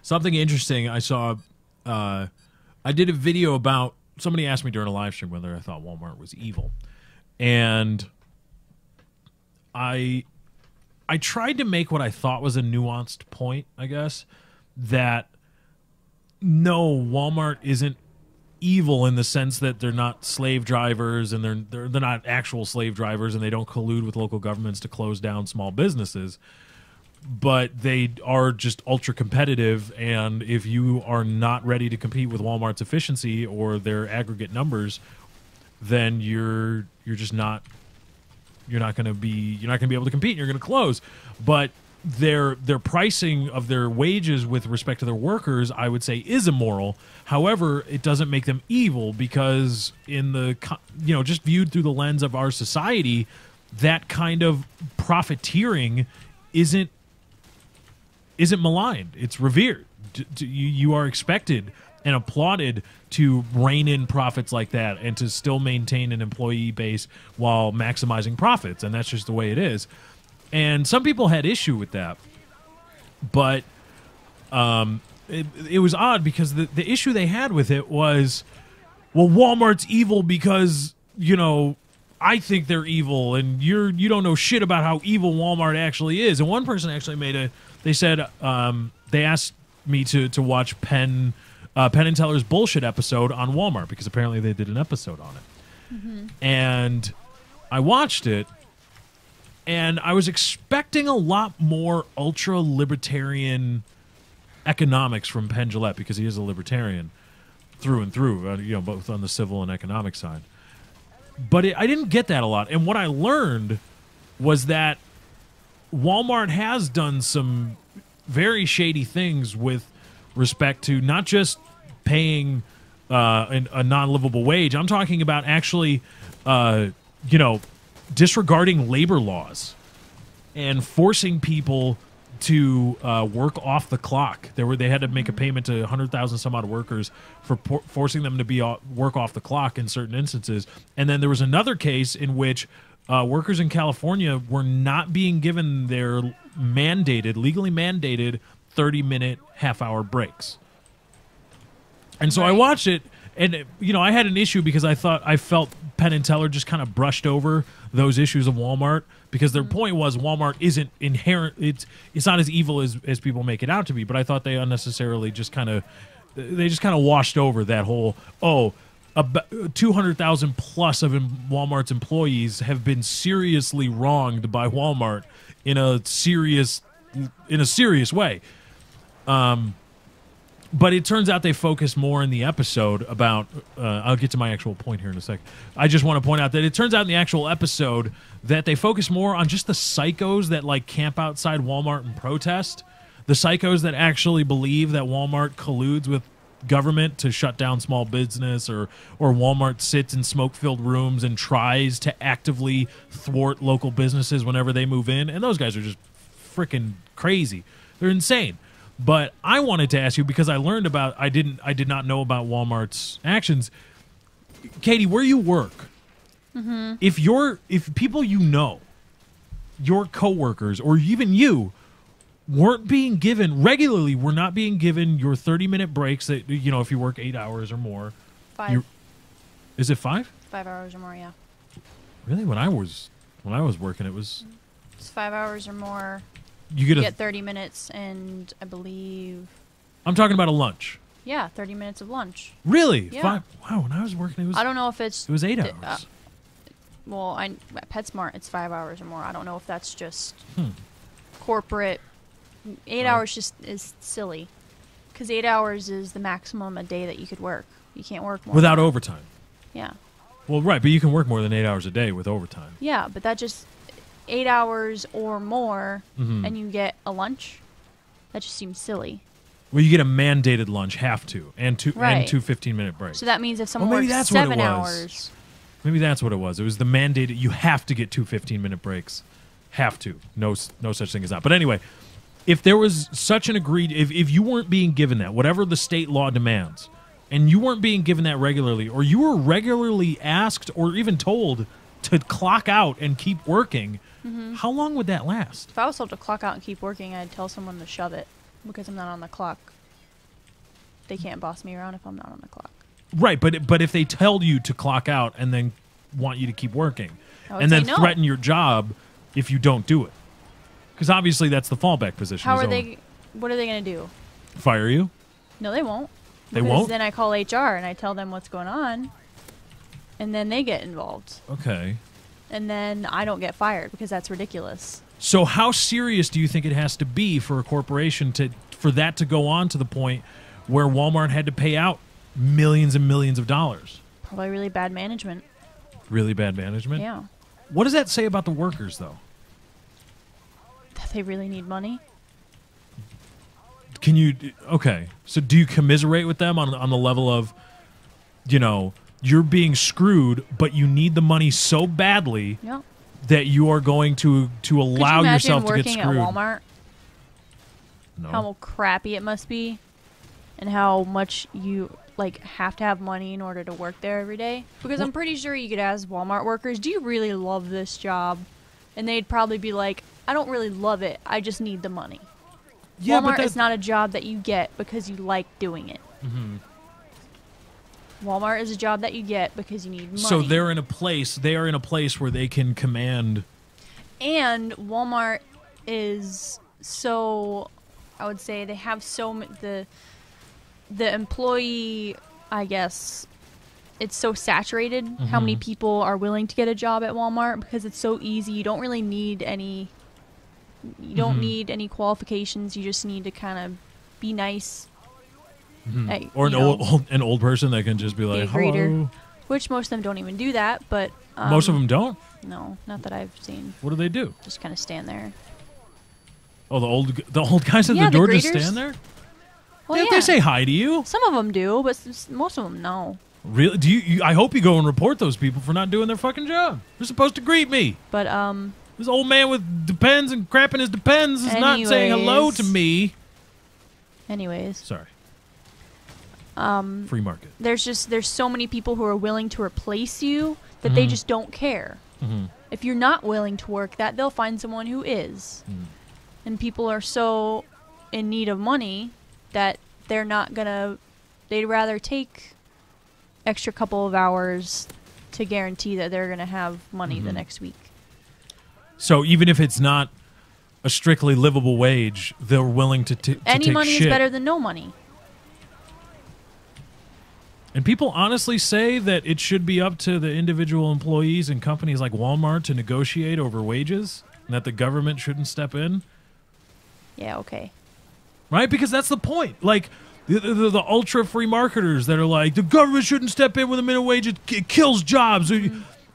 something interesting. I saw... I did a video about... Somebody asked me during a live stream whether I thought Walmart was evil. And I tried to make what I thought was a nuanced point, I guess, that no, Walmart isn't evil in the sense that they're not slave drivers and they're not actual slave drivers and they don't collude with local governments to close down small businesses, but they are just ultra competitive, and if you are not ready to compete with Walmart's efficiency or their aggregate numbers, then you're not going to be able to compete and you're going to close. But their pricing of their wages with respect to their workers, I would say, is immoral. However, it doesn't make them evil, because in the just viewed through the lens of our society, that kind of profiteering isn't maligned. It's revered. You are expected and applauded to rein in profits like that and to still maintain an employee base while maximizing profits, and that's just the way it is. And some people had issue with that, but it was odd because the issue they had with it was, well, Walmart's evil because, I think they're evil and you don't know shit about how evil Walmart actually is. And one person actually they asked me to watch Penn and Teller's bullshit episode on Walmart, because apparently they did an episode on it. Mm-hmm. And I watched it, and I was expecting a lot more ultra-libertarian economics from Penn Jillette, because he is a libertarian through and through, both on the civil and economic side. But I didn't get that a lot. And what I learned was that Walmart has done some very shady things with respect to not just paying a non-livable wage. I'm talking about actually, disregarding labor laws and forcing people to work off the clock. They had to make a payment to 100,000 some odd workers for forcing them to work off the clock in certain instances. And then there was another case in which workers in California were not being given their legally mandated 30-minute half-hour breaks. And so I watched it, And I had an issue because I felt Penn and Teller just kind of brushed over those issues of Walmart, because their point was Walmart isn't inherent. It's not as evil as people make it out to be. But I thought they unnecessarily just kind of washed over that whole 200,000 plus of Walmart's employees have been seriously wronged by Walmart in a serious way. But it turns out they focus more in the episode about I'll get to my actual point here in a second. I just want to point out that it turns out in the actual episode that they focus more on just the psychos that like camp outside Walmart and protest, the psychos that actually believe that Walmart colludes with government to shut down small business, or Walmart sits in smoke-filled rooms and tries to actively thwart local businesses whenever they move in. And those guys are just freaking crazy. They're insane. But I wanted to ask you, because I learned about I did not know about Walmart's actions. Katie, where you work, if people your coworkers or even you weren't being given regularly, were not being given your 30-minute breaks that if you work 8 hours or more. 5. Is it 5? 5 hours or more, yeah. Really? When I was working, it's 5 hours or more. You get 30 minutes, and I believe... I'm talking about a lunch. Yeah, 30 minutes of lunch. Really? Yeah. 5? Wow, when I was working, it was... I don't know if it's... It was 8 hours. At PetSmart, it's 5 hours or more. I don't know if that's just corporate... 8 hours just is silly. Because 8 hours is the maximum a day that you could work. You can't work more. Without overtime. Yeah. Well, right, but you can work more than 8 hours a day with overtime. Yeah, but that just... 8 hours or more, and you get a lunch. That just seems silly. Well, you get a mandated lunch, have to, and two Right. 15-minute breaks. So that means if someone maybe works that's what it 7 was. hours, Maybe that's what it was. It was the mandated. You have to get 2 15-minute breaks. Have to. No such thing as that. But anyway, if there was such an agreed, if you weren't being given that, whatever the state law demands, and you weren't being given that regularly, or you were regularly asked or even told to clock out and keep working, how long would that last? if I was told to clock out and keep working, I'd tell someone to shove it because I'm not on the clock. They can't boss me around if I'm not on the clock. Right, but if they tell you to clock out and then want you to keep working, I would and then say no. threaten your job if you don't do it, because obviously that's the fallback position. How is are they? What are they going to do? fire you? No, they won't. They Because won't? Then I call HR and I tell them what's going on, and then they get involved, Okay. and then I don't get fired because that's ridiculous. So how serious do you think it has to be for a corporation for that to go on to the point where Walmart had to pay out millions and millions of dollars? Probably really bad management. Really bad management? Yeah, What does that say about the workers, though? that they really need money. Can you... Okay. So do you commiserate with them on the level of, you're being screwed, but you need the money so badly Yeah. that you are going to allow Could you yourself to imagine get working screwed? at Walmart? No. How crappy it must be, and how much you have to have money in order to work there every day. Because I'm pretty sure you could ask Walmart workers, "Do you really love this job?" And they'd probably be like, "I don't really love it. I just need the money." Yeah, Walmart but is not a job that you get because you like doing it. Walmart is a job that you get because you need money. So they are in a place where they can command... And Walmart is so, I would say they have the employee, I guess, it's so saturated how many people are willing to get a job at Walmart because it's so easy. You don't really need any qualifications. You just need to kind of be nice. Or an old person that can just be like, a greeter. hello. Which most of them don't even do that, but Most of them don't? no, not that I've seen. What do they do? Just kind of stand there. Oh, the old guys at Yeah, the the door just greeters. stand there? Well, They say hi to you. some of them do, but most of them no. Really? Do you? I hope you go and report those people for not doing their fucking job. They're supposed to greet me. But This old man with Depends and crap in his Depends is not saying hello to me. anyways, Sorry. Free market. there's so many people who are willing to replace you that they just don't care. If you're not willing to work that, they'll find someone who is. And people are so in need of money that they'd rather take extra couple of hours to guarantee that they're going to have money the next week. So even if it's not a strictly livable wage, they're willing to Any take money shit. is better than no money. And people honestly say that it should be up to the individual employees and companies like Walmart to negotiate over wages, and that the government shouldn't step in. Yeah, okay. Right? Because that's the point. Like, the ultra-free marketers that are like, the government shouldn't step in with a minimum wage. It kills jobs.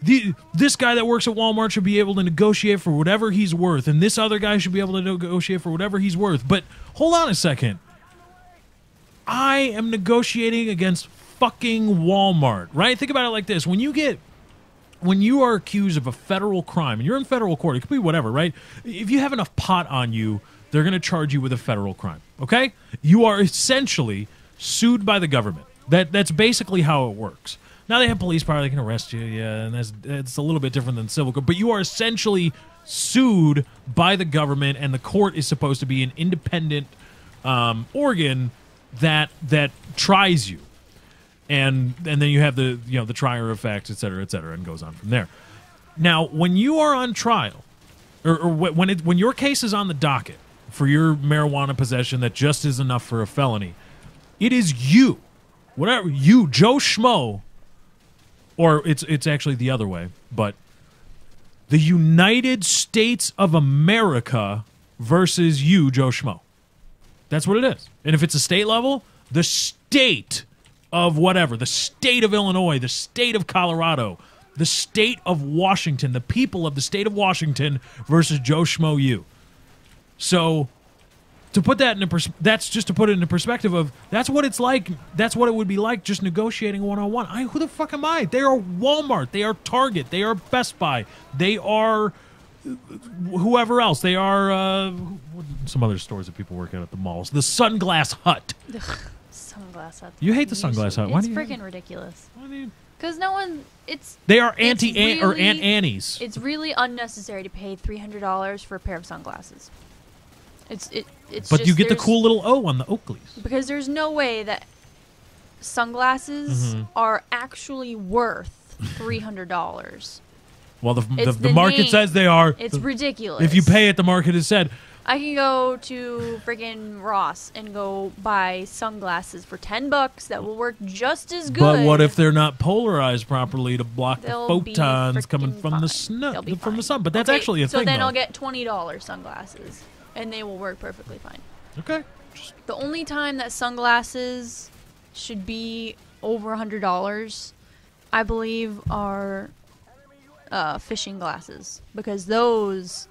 This guy that works at Walmart should be able to negotiate for whatever he's worth, and this other guy should be able to negotiate for whatever he's worth. But hold on a second. I am negotiating against fucking Walmart, right? Think about it like this. When you are accused of a federal crime, and you're in federal court, it could be whatever, right? If you have enough pot on you, they're going to charge you with a federal crime, okay? You are essentially sued by the government. That's basically how it works. Now they have police power; they can arrest you, yeah, and it's a little bit different than civil court. But you are essentially sued by the government, and the court is supposed to be an independent organ that tries you, and then you have the trier effect, et cetera, and goes on from there. Now, when you are on trial, or when your case is on the docket for your marijuana possession that just is enough for a felony, it is you, Joe Schmo. Or it's actually the other way, but the United States of America versus you, Joe Schmo. That's what it is. And if it's a state level, the state of whatever, the state of Illinois, the state of Colorado, the state of Washington, the people of the state of Washington versus Joe Schmo you. So to put that that's just to put it into perspective of that's what it's like. That's what it would be like just negotiating one-on-one. Who the fuck am I? They are Walmart. They are Target. They are Best Buy. They are whoever else. They are some other stores that people work at the malls. The Sunglass Hut. Ugh, Sunglass Hut. You hate the Sunglass Hut. Why It's do you? freaking ridiculous. Why do you? Because no one, They are it's or really- Aunt Annie's. it's really unnecessary to pay $300 for a pair of sunglasses. It's But just you get the there's- cool little O on the Oakleys. because there's no way that sunglasses are actually worth $300. Well, It's the the market name. says they are. It's ridiculous. If you pay it, the market has said. I can go to friggin' Ross and go buy sunglasses for $10 that will work just as good. But what if they're not polarized properly to block the They'll be photons coming frickin' from the fine. snow, They'll be from the fine. sun? But that's Okay, actually a so thing. then though. I'll get $20 sunglasses, and they will work perfectly fine. Okay. The only time that sunglasses should be over $100, I believe, are fishing glasses, because those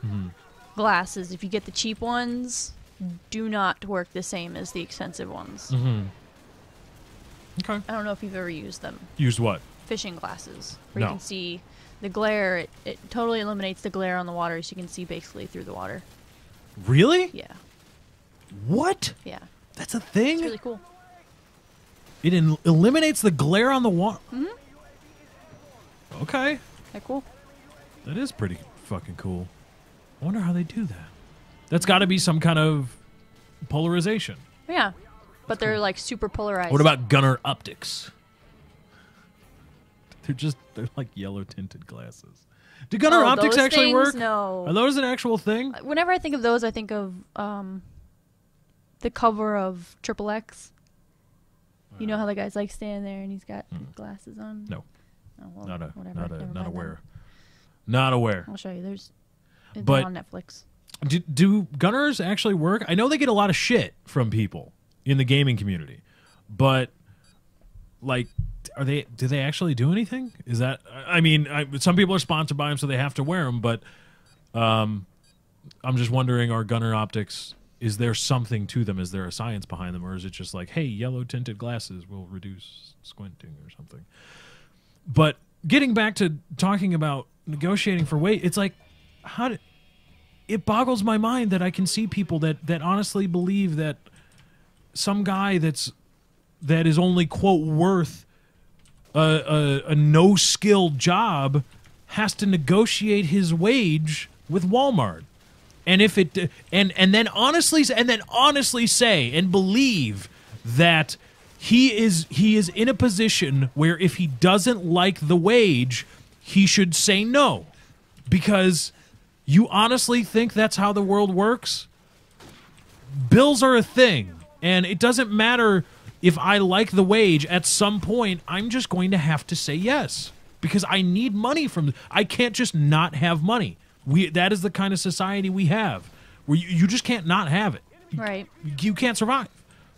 glasses, if you get the cheap ones, do not work the same as the expensive ones. Okay. I don't know if you've ever used them. Used what? Fishing glasses, where No. you can see the glare. It totally eliminates the glare on the water, so you can see basically through the water. Really? Yeah, What? yeah, That's a thing? it's really cool. It eliminates the glare on the water. Okay. That cool. That is pretty fucking cool. I wonder how they do that. That's got to be some kind of polarization. Yeah, but they're like super polarized. What about Gunnar Optics? They're like yellow tinted glasses. Do Gunnar Optics those actually things? work? No. Are those an actual thing? Whenever I think of those, I think of the cover of Triple X. You know how the guy's like standing there and he's got glasses on? No. Oh, well, Not whatever. Never mind aware. then. Not aware. I'll show you. It's But- on Netflix. Do Gunnars actually work? I know they get a lot of shit from people in the gaming community, but like, do they actually do anything? Is that? I mean, some people are sponsored by them, so they have to wear them. But I'm just wondering: are Gunnar Optics? Is there something to them? Is there a science behind them, or is it just like, hey, yellow tinted glasses will reduce squinting or something? But getting back to talking about negotiating for weight, it's like, it boggles my mind that I can see people that honestly believe that some guy that is only, quote, worth a no-skilled job has to negotiate his wage with Walmart. And if it and then honestly say and believe that he is in a position where if he doesn't like the wage, he should say no. Because you honestly think that's how the world works? Bills are a thing, and it doesn't matter if I like the wage. At some point, I'm just going to have to say yes because I need money from. I can't just not have money. That is the kind of society we have, where you just can't not have it. Right. You can't survive.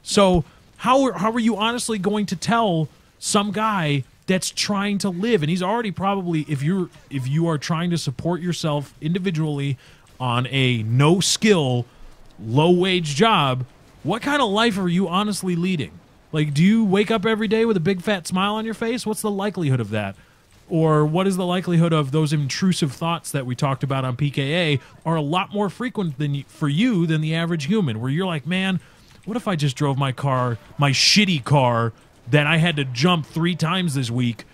So how are you honestly going to tell some guy that's trying to live, and he's already probably, if you are trying to support yourself individually on a no skill, low wage job, what kind of life are you honestly leading? Like, do you wake up every day with a big fat smile on your face? What's the likelihood of that? Or what is the likelihood of those intrusive thoughts that we talked about on PKA are a lot more frequent for you than the average human, where you're like, man, what if I just drove my car, my shitty car that I had to jump 3 times this week?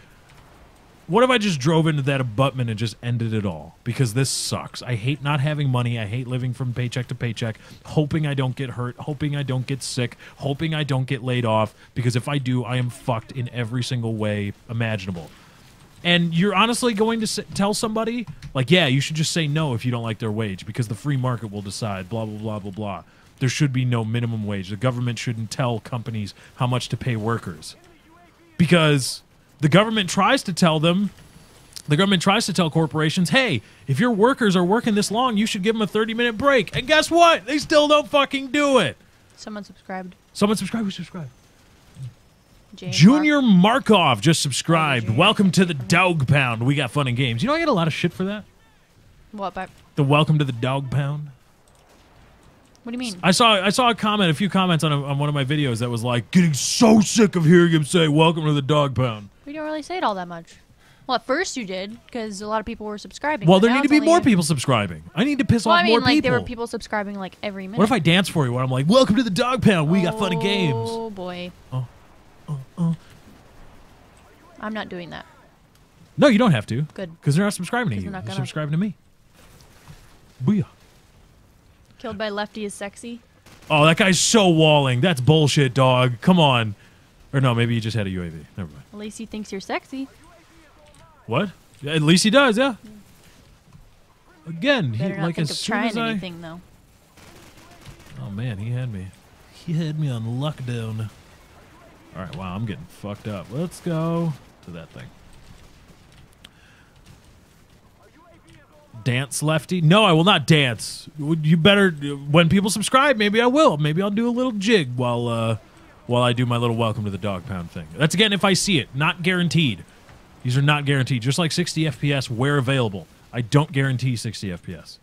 What if I just drove into that abutment and just ended it all? Because this sucks. I hate not having money. I hate living from paycheck to paycheck, hoping I don't get hurt, hoping I don't get sick, hoping I don't get laid off, because if I do, I am fucked in every single way imaginable. And you're honestly going to tell somebody, like, yeah, you should just say no if you don't like their wage, because the free market will decide, blah, blah, blah, blah, blah. There should be no minimum wage. The government shouldn't tell companies how much to pay workers. Because the government tries to tell them, the government tries to tell corporations, hey, if your workers are working this long, you should give them a 30-minute break. And guess what? They still don't fucking do it. Someone subscribed. Someone subscribed? Who subscribed? Junior Junior Markov just subscribed. Welcome to the Dog Pound. We got fun and games. You know, I get a lot of shit for that. What? But The Welcome to the Dog Pound. what do you mean? I saw a few comments on one of my videos that was like, getting so sick of hearing him say, welcome to the Dog Pound. We don't really say it all that much. Well, at first you did, because a lot of people were subscribing. Well, but there now need to it's be only- more people subscribing. I need to piss Well, off I mean, more like, people. there were people subscribing, like, every minute. What if I dance for you when I'm like, welcome to the Dog Pound, we got fun and games? Oh, boy. I'm not doing that. No, you don't have to. Good. Because they're not subscribing to 'Cause you. they're not They're gonna. subscribing to me. Booyah. Killed by Lefty is sexy. Oh, that guy's so walling. That's bullshit, dog. Come on. Or no, maybe he just had a UAV. Never mind. At least he thinks you're sexy. What? Yeah, at least he does, yeah. Again, he, Better not like think as of soon trying as I... anything, though. Oh, man, he had me. He had me on lockdown. All right, wow, I'm getting fucked up. Let's go to that thing. Dance, Lefty? No, I will not dance. You better, when people subscribe, maybe I will. Maybe I'll do a little jig while I do my little welcome to the Dog Pound thing. That's, again, if I see it. Not guaranteed. These are not guaranteed. Just like 60 FPS where available. I don't guarantee 60 FPS.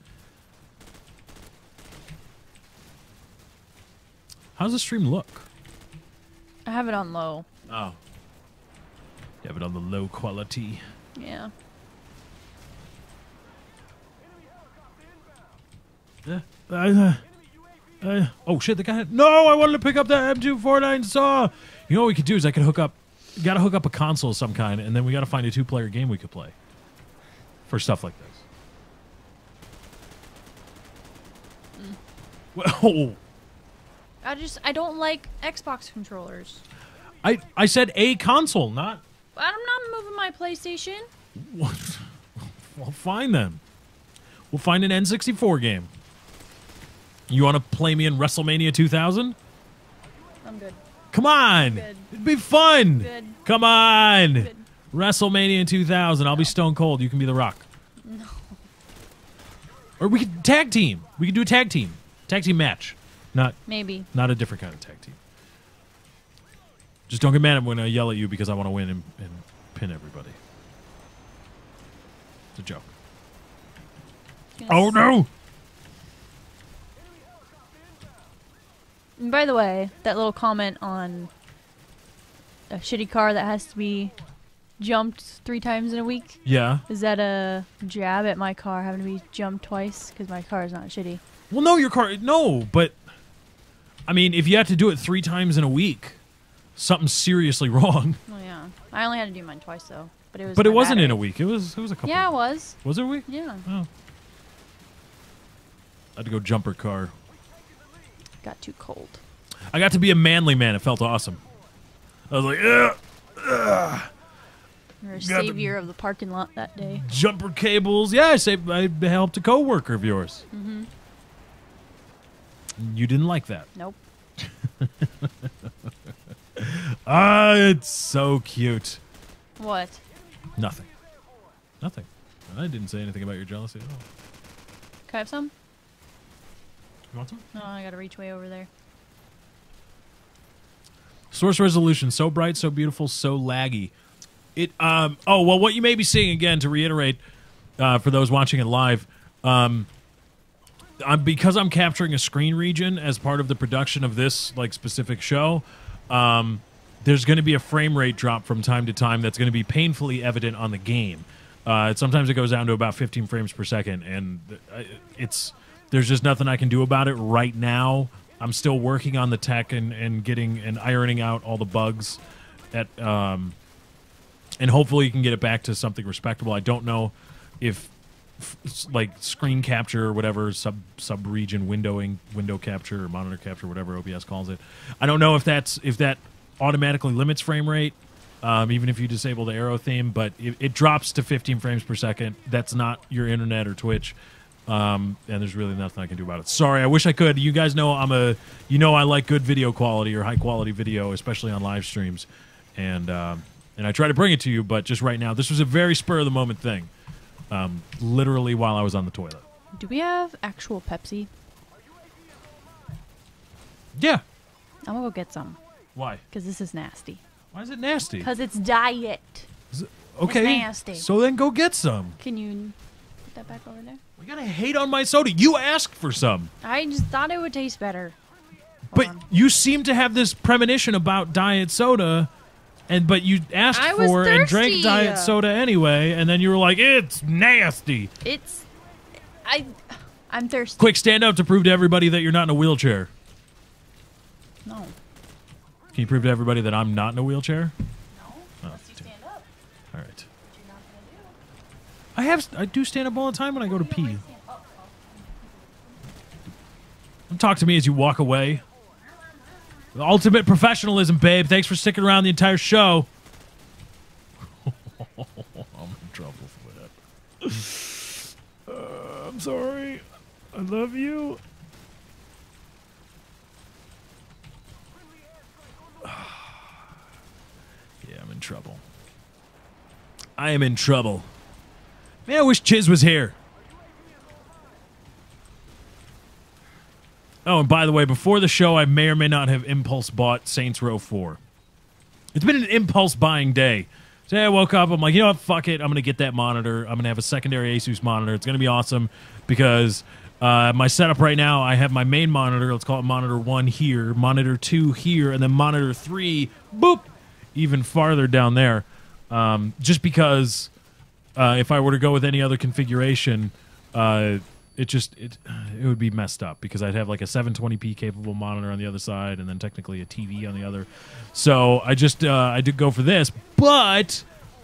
How does the stream look? I have it on low. Oh. You have it on the low quality. Yeah. Oh shit, the guy. No, I wanted to pick up that M249 saw. You know what we could do is I could hook up. Got to hook up a console of some kind, and then we got to find a 2-player game we could play for stuff like this. Well, I don't like Xbox controllers. I said a console, not. I'm not moving my PlayStation. What? Well, fine then. We'll find an N64 game. You want to play me in WrestleMania 2000? I'm good. Come on. Good. It'd be fun. Good. Come on. Good. WrestleMania 2000. I'll be Stone Cold. You can be The Rock. No. Or we could tag team. We could do a tag team. Tag team match. Maybe. Not a different kind of tag team. Just don't get mad at me when I yell at you because I want to win and pin everybody. It's a joke. Oh no! And by the way, that little comment on a shitty car that has to be jumped 3 times in a week, Yeah. is that a jab at my car having to be jumped twice? Because my car is not shitty. Well, no, your car. No, but I mean, if you have to do it 3 times in a week, something's seriously wrong. Oh yeah, I only had to do mine twice though. But it was. But it my wasn't in a battery. week. It was a couple. Yeah, it was. Was it a week? Yeah, Oh. I had to go jumper car. got too cold. I got to be a manly man. It felt awesome. I was like, You're a Got the- savior of the parking lot that day. jumper cables. Yeah, I helped a coworker of yours. Mm-hmm. You didn't like that. Nope. It's so cute. What? Nothing. Nothing. I didn't say anything about your jealousy at all. Can I have some? You want some? No, I gotta reach way over there. Source resolution, so bright, so beautiful, so laggy. What you may be seeing, again, to reiterate, for those watching it live, because I'm capturing a screen region as part of the production of this specific show, there's going to be a frame rate drop from time to time that's going to be painfully evident on the game. Sometimes it goes down to about 15 frames per second, and there's just nothing I can do about it right now. I'm still working on the tech and getting and ironing out all the bugs and hopefully you can get it back to something respectable. I don't know if screen capture or whatever, sub region window capture or monitor capture, whatever OBS calls it. I don't know if that automatically limits frame rate, even if you disable the arrow theme, but it drops to 15 frames per second. That's not your internet or Twitch. And there's really nothing I can do about it. Sorry, I wish I could. You guys know I like good video quality or high quality video, especially on live streams, and I try to bring it to you. But just right now, this was a very spur of the moment thing. Literally while I was on the toilet. Do we have actual Pepsi? Yeah. I'm gonna go get some. Why? Because this is nasty. Why is it nasty? Because it's diet. Okay. It's nasty. So then go get some. Can you put that back over there? We gotta hate on my soda. You asked for some. I just thought it would taste better. But you seem to have this premonition about diet soda, but you asked I was for and thirsty. drank diet soda anyway, and then you were like, "It's nasty." I'm thirsty. Quick, stand up to prove to everybody that you're not in a wheelchair. No. Can you prove to everybody that I'm not in a wheelchair? No. Unless you stand up. All right. I do stand up all the time when I go to pee. Don't talk to me as you walk away. The ultimate professionalism, babe. Thanks for sticking around the entire show. I'm in trouble for that. I'm sorry. I love you. Yeah, I'm in trouble. I am in trouble. Man, I wish Chiz was here. Oh, and by the way, before the show, I may or may not have impulse bought Saints Row 4. It's been an impulse buying day. Today I woke up, I'm like, you know what, fuck it. I'm going to get that monitor. I'm going to have a secondary Asus monitor. It's going to be awesome because my setup right now, I have my main monitor. Let's call it monitor 1 here, monitor 2 here, and then monitor 3, boop, even farther down there. Just because if I were to go with any other configuration, it would be messed up because I'd have like a 720p capable monitor on the other side and then technically a TV on the other. So I did go for this, but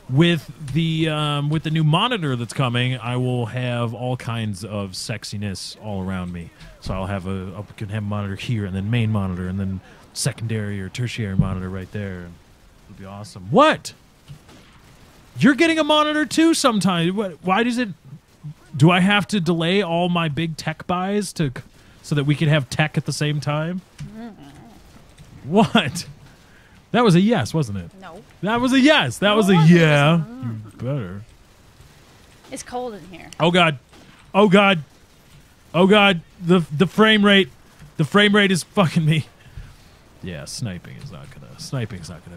with the new monitor that's coming, I will have all kinds of sexiness all around me. So I can have a monitor here and then main monitor and then secondary or tertiary monitor right there. It'll be awesome. What? You're getting a monitor too sometime. Why does it? Do I have to delay all my big tech buys so that we can have tech at the same time? What? That was a yes, wasn't it? No. That was a yes. That was a yeah. You better. It's cold in here. Oh God. Oh God. Oh God. The frame rate. The frame rate is fucking me. Yeah, sniping's not gonna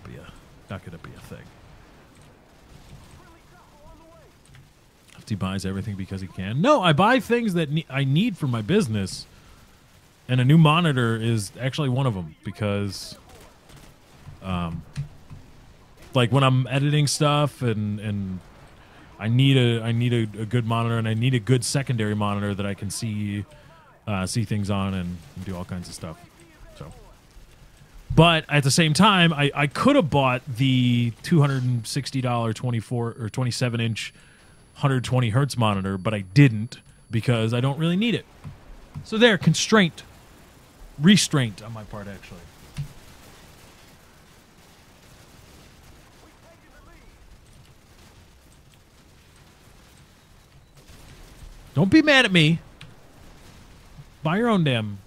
be a thing. He buys everything because he can. No, I buy things that I need for my business, and a new monitor is actually one of them because, like when I'm editing stuff and I need a good monitor and I need a good secondary monitor that I can see things on and do all kinds of stuff. So, but at the same time, I could have bought the $260 24 or 27-inch 120 hertz monitor, but I didn't because I don't really need it. So there, restraint on my part, actually. Don't be mad at me. Buy your own damn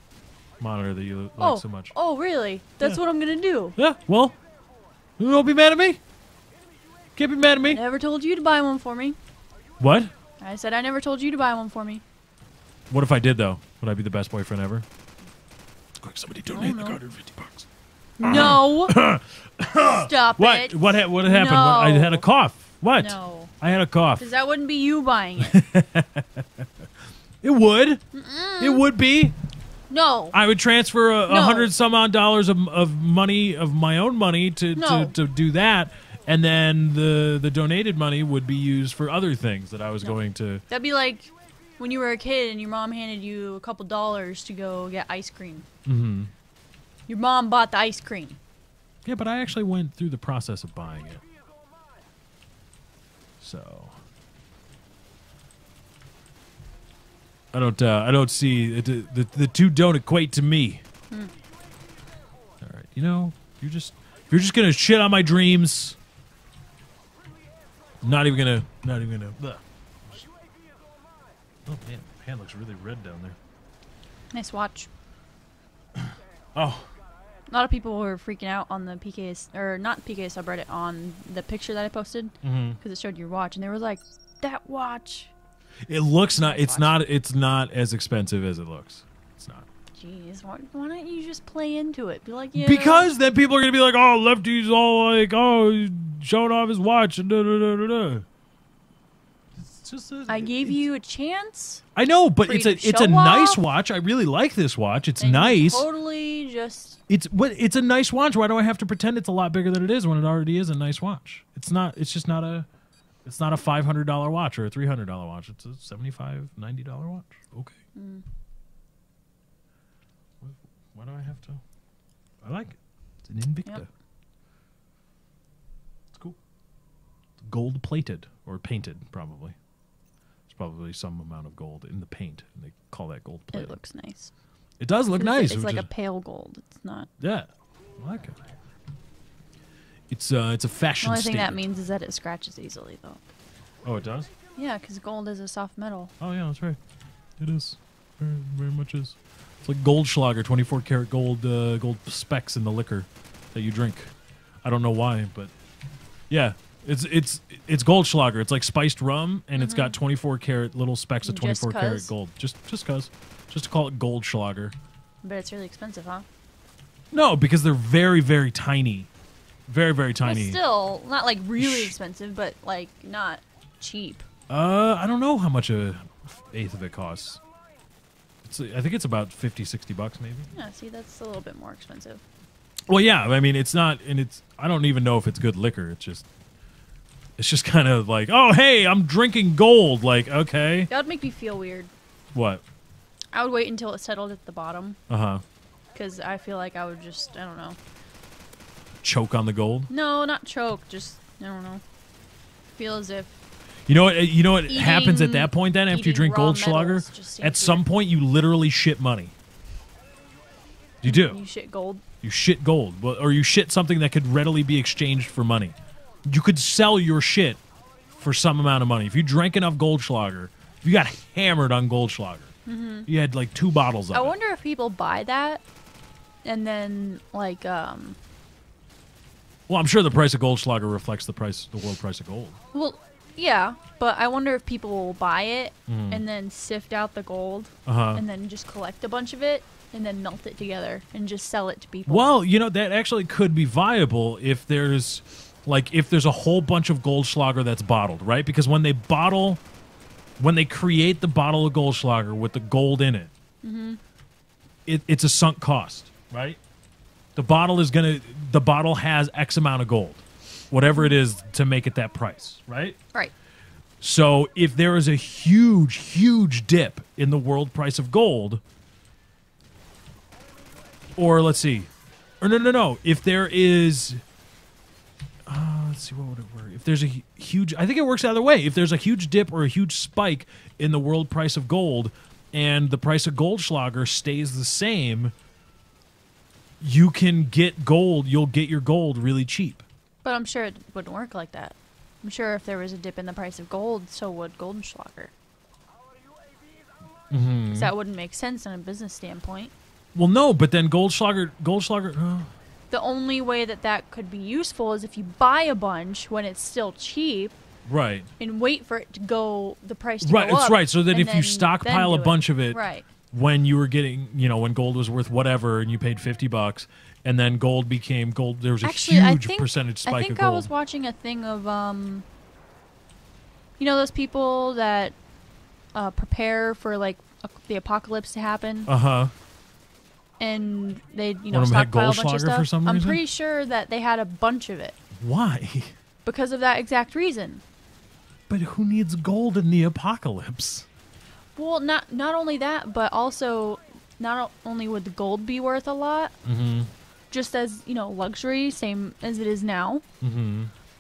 monitor that you like so much. Oh, really? That's what I'm gonna do. Yeah, well, don't be mad at me. Can't be mad at me. Never told you to buy one for me. What? I said I never told you to buy one for me. What if I did, though? Would I be the best boyfriend ever? Quick, somebody donate like $150. No. Stop it. What happened? No. I had a cough. What? No. I had a cough. Because that wouldn't be you buying it. It would. It would be. No. I would transfer a No. $100 some odd dollars of money, of my own money to do that, and then the donated money would be used for other things that I was going to. That'd be like when you were a kid and your mom handed you a couple dollars to go get ice cream. Mm-hmm. Your mom bought the ice cream. Yeah, but I actually went through the process of buying it. So I don't see the two don't equate to me. All right, if you're just gonna shit on my dreams. Not even gonna. Ugh. Oh man, my hand looks really red down there. Nice watch. Oh. A lot of people were freaking out on the not PK subreddit, on the picture that I posted because it showed your watch, and they were like, "That watch." It looks not. It's not. It's not as expensive as it looks. It's not. Jeez, why don't you just play into it? Be like, yeah. Because then people are gonna be like, "Oh, Lefty's all like, oh, he's showing off his watch." And da, da, da, da, da. It's just. I gave you a chance. I know, but for you it's to a show nice off. watch. I really like this watch. It's And you nice. Totally just. It's a nice watch. Why do I have to pretend it's a lot bigger than it is when it already is a nice watch? It's not. It's just not a. It's not a $500 watch or a $300 watch. It's a $75, $90 watch. Okay. Why do I have to? I like it. It's an Invicta. Yep. It's cool. It's gold plated or painted, probably. There's probably some amount of gold in the paint, and they call that gold plated. It looks nice. It does look nice. It's like a pale gold. It's not. Yeah, I like it. It's a fashion The only thing that statement. means is that it scratches easily, though. Oh, it does? Yeah, because gold is a soft metal. Oh, yeah, that's right. It is. Very, very much is. It's like Goldschlager, 24 karat gold gold specks in the liquor that you drink. I don't know why, but yeah, it's Goldschlager. It's like spiced rum, and it's got 24 karat little specks of 24 karat gold. Just cause. Just to call it Goldschlager. But it's really expensive, huh? No, because they're very, very tiny. Very, very tiny. But still, not like really expensive, but like not cheap. I don't know how much a eighth of it costs. I think it's about $50-$60 maybe. Yeah, see, that's a little bit more expensive. Well, yeah, I mean, it's not, and I don't even know if it's good liquor. It's just kind of like, oh, hey, I'm drinking gold. Like, okay. That would make me feel weird. What? I would wait until it settled at the bottom. Uh-huh. Because I feel like I would just, I don't know. Choke on the gold? No, not choke. Just, I don't know. Feel as if. You know what happens at that point then after you drink raw Goldschlager? metals just seems At some weird. point, you literally shit money. You do. You shit gold. You shit gold. Or you shit something that could readily be exchanged for money. You could sell your shit for some amount of money. If you drank enough Goldschlager, if you got hammered on Goldschlager, you had like 2 bottles of I it. wonder if people buy that and then, like, Well, I'm sure the price of Goldschlager reflects the world price of gold. well, yeah, but I wonder if people will buy it and then sift out the gold Uh-huh. and then just collect a bunch of it and then melt it together and just sell it to people. Well, that actually could be viable if there's a whole bunch of Goldschlager that's bottled, right? Because when they create the bottle of Goldschlager with the gold in it, it's a sunk cost, right? The bottle has X amount of gold, whatever it is to make it that price, right? Right. So if there is a huge, huge dip in the world price of gold, or let's see, or no, if there is, let's see, what would it work? If there's a huge, I think it works either way. If there's a huge dip or a huge spike in the world price of gold, and the price of Goldschlager stays the same, you can get gold. You'll get your gold really cheap. But I'm sure it wouldn't work like that. I'm sure if there was a dip in the price of gold, so would Goldschlager. Mm-hmm. 'Cause that wouldn't make sense on a business standpoint. Well, no, but then Goldschlager. The only way that that could be useful is if you buy a bunch when it's still cheap Right. and wait for it to go, the price to Right. go It's up. right. So that and if you then stockpile a do bunch of it, right. when you were getting, when gold was worth whatever, and you paid $50, and then gold became gold. There was a Actually, I huge think, percentage spike I think of gold. I was watching a thing of, those people that prepare for like the apocalypse to happen, and they, One of them had stockpile a bunch of Goldschlager stuff. for some I'm reason? pretty sure that they had a bunch of it Why? because of that exact reason. But who needs gold in the apocalypse? Well, not only that, but also not only would the gold be worth a lot, just as luxury, same as it is now,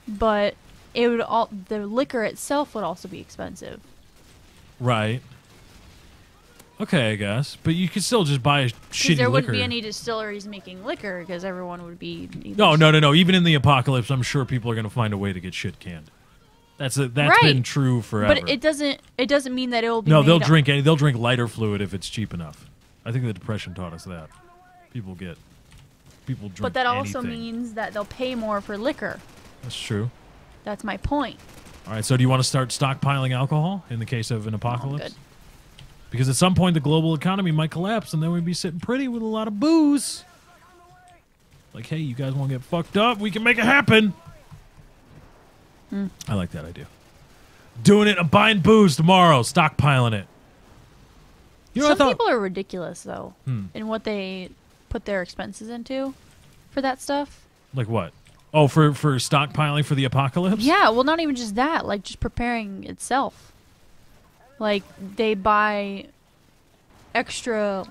but it would the liquor itself would also be expensive. Right. Okay, I guess, but you could still just buy a shitty There wouldn't liquor. be any distilleries making liquor because everyone would be. No. Even in the apocalypse, I'm sure people are going to find a way to get shit canned. That's Right. been true forever. But it doesn't mean that it will be. No, made they'll drink lighter fluid if it's cheap enough. I think the Depression taught us that. People drink. But that also anything. means that they'll pay more for liquor. That's true. That's my point. All right, so do you want to start stockpiling alcohol in the case of an apocalypse? good. Because at some point the global economy might collapse, and then we'd be sitting pretty with a lot of booze. Like, hey, you guys want to get fucked up? We can make it happen. I like that idea. Doing it. I'm buying booze tomorrow. Stockpiling it. Some people are ridiculous though in what they put their expenses into for that stuff. Like what? Oh, for stockpiling for the apocalypse? Yeah, well, not even just that. Like just preparing itself. Like they buy extra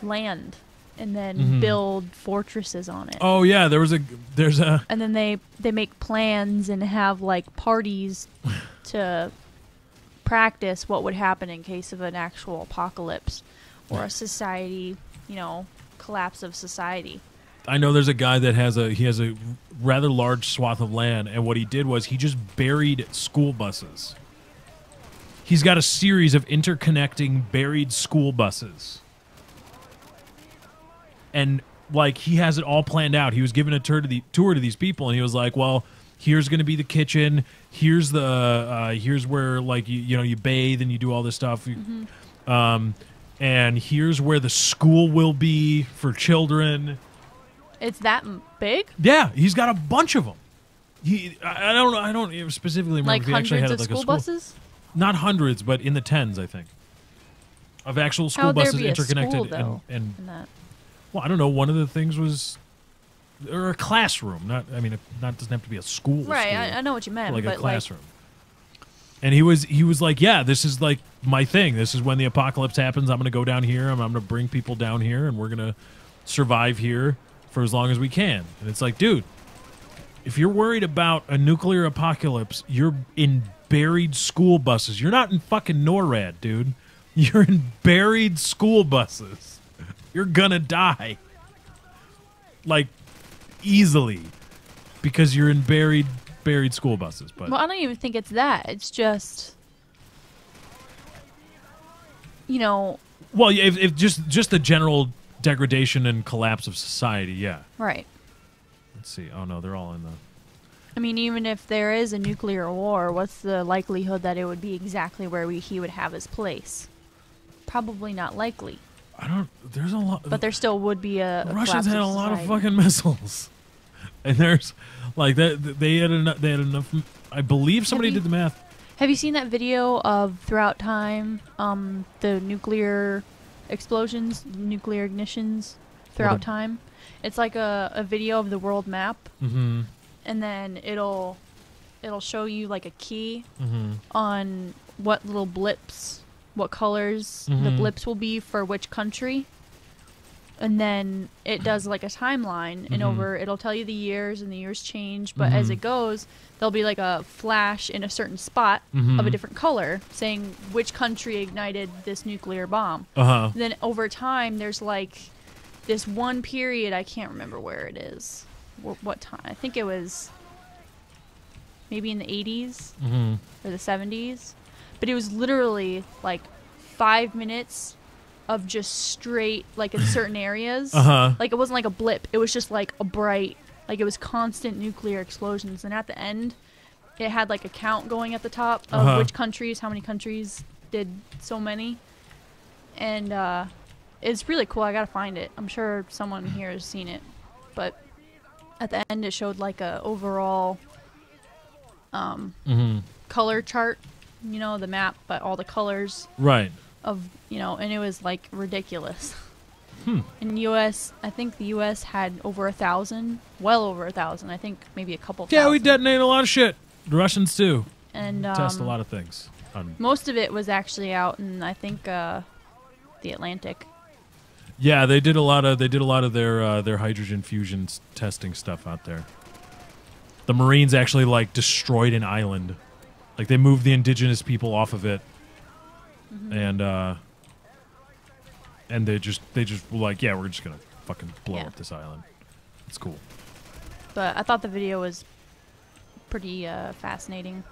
land and then build fortresses on it. Oh yeah, there's a And then they make plans and have parties to practice what would happen in case of an actual apocalypse or a society, collapse of society. I know there's a guy that has a rather large swath of land, and what he did was he just buried school buses. He's got a series of interconnecting buried school buses. And he has it all planned out. He was giving a tour to these people, and he was like, "Well, here's going to be the kitchen. Here's the here's where you bathe and you do all this stuff. And here's where the school will be for children." It's that big? Yeah, he's got a bunch of them. I don't specifically remember if he actually had hundreds it of like school a school. buses? Not hundreds, but in the tens, I think, of actual school How would there buses be a interconnected. school, though, and in that? well, I don't know. One of the things was or a classroom. Not doesn't have to be a school. Right, school, I know what you meant. but but a classroom. And he was like, yeah, this is like my thing. This is when the apocalypse happens. I'm going to go down here. I'm going to bring people down here, and we're going to survive here for as long as we can. And it's like, dude, if you're worried about a nuclear apocalypse, you're in buried school buses. You're not in fucking NORAD, dude. You're in buried school buses. You're gonna die. Like, easily. Because you're in buried school buses. But Well, I don't even think it's that. It's just, well, yeah, if just the general degradation and collapse of society, yeah. right. Let's see. Oh no, they're all in the. I mean, even if there is a nuclear war, what's the likelihood that it would be exactly where he would have his place? Probably not likely. I don't. There's a lot. But there still would be a The Russians collapse had a of lot of society. fucking missiles, and there's like that. They had enough. I believe somebody did the math. Have you seen that video of throughout time, the nuclear explosions, nuclear ignitions throughout time? It's like a video of the world map, Mm-hmm. and then it'll show you like a key Mm-hmm. on what little blips, what colors the Mhm. blips will be for which country. And then it does like a timeline, and Mhm. it'll tell you the years, and the years change. But as Mhm. it goes, there'll be like a flash in a certain spot Mhm. of a different color saying which country ignited this nuclear bomb. Uh-huh. Then over time, there's like this one period, I can't remember where it is. What time? I think it was maybe in the 80s Mm-hmm. or the 70s. But it was literally like 5 minutes of just straight, like in certain areas. Like it wasn't like a blip. It was just like a bright, like it was constant nuclear explosions. And at the end, it had like a count going at the top of which countries, how many countries did so many. And it's really cool. I gotta find it. I'm sure someone here has seen it. But at the end, it showed like a overall color chart. You know, the map, but all the colors. Right. Of, you know, and it was like ridiculous. In U.S., I think the U.S. had over 1,000, well over 1,000. I think maybe a couple. Yeah, thousand. we detonated a lot of shit. The Russians too. And test a lot of things. Most of it was actually out in, I think, the Atlantic. Yeah, they did a lot of their hydrogen fusion testing stuff out there. The Marines actually like destroyed an island. Like they moved the indigenous people off of it. And they just were like, yeah, we're just gonna fucking blow up this island. It's cool. But I thought the video was pretty fascinating.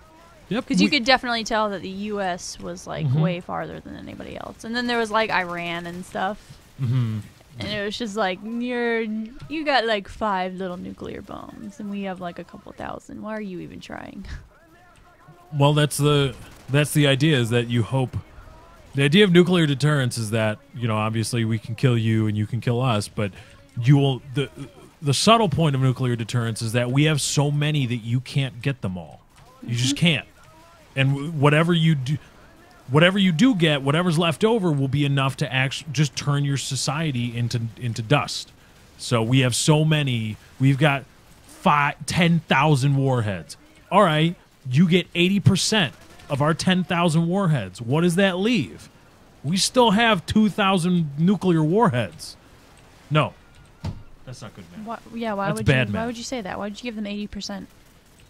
Yep. Because you could definitely tell that the U.S. was like way farther than anybody else. And then there was like Iran and stuff. And it was just like, you got like 5 little nuclear bombs, and we have like a couple thousand. Why are you even trying? Well, that's the idea, is that you hope. The idea of nuclear deterrence is that, you know, obviously we can kill you and you can kill us, but you will. The subtle point of nuclear deterrence is that we have so many that you can't get them all. You just can't. And whatever you do get, whatever's left over will be enough to actually just turn your society into dust. So we have so many. We've got 10,000 warheads. All right, you get 80% of our 10,000 warheads. What does that leave? We still have 2,000 nuclear warheads. No, that's not good math. Why would you say that? Why would you give them 80%?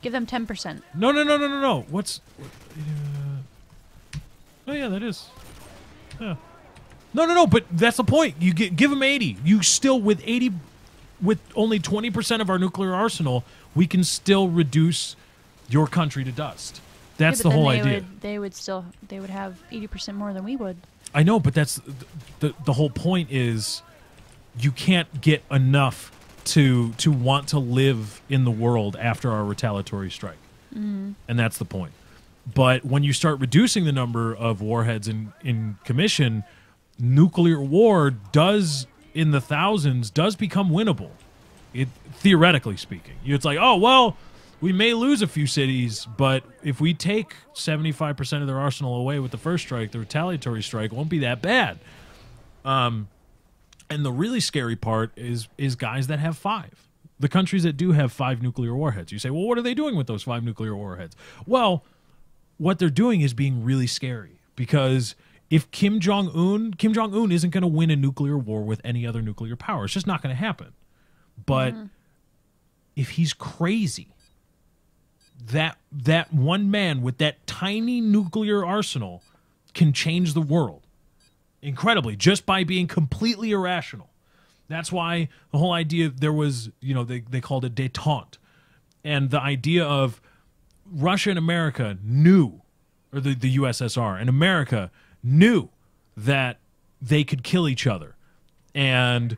Give them 10%. No. What's? Oh yeah, that is. Yeah. No. But that's the point. You give them 80. You still with only 20% of our nuclear arsenal, we can still reduce your country to dust. That's the whole idea. They would have 80% more than we would. I know, but that's the whole point is you can't get enough to want to live in the world after our retaliatory strike. And that's the point. But when you start reducing the number of warheads in commission, nuclear war does, in the thousands, does become winnable. Theoretically speaking. It's like, oh, well, we may lose a few cities, but if we take 75% of their arsenal away with the first strike, the retaliatory strike won't be that bad. And the really scary part is guys that have 5. The countries that do have 5 nuclear warheads. You say, well, what are they doing with those 5 nuclear warheads? Well, what they're doing is being really scary, because if Kim Jong-un isn't going to win a nuclear war with any other nuclear power. It's just not going to happen. But if he's crazy, that one man with that tiny nuclear arsenal can change the world incredibly just by being completely irrational. That's why the whole idea, there was, you know, they called it détente. And the idea of Russia and America knew, or the USSR and America knew that they could kill each other. And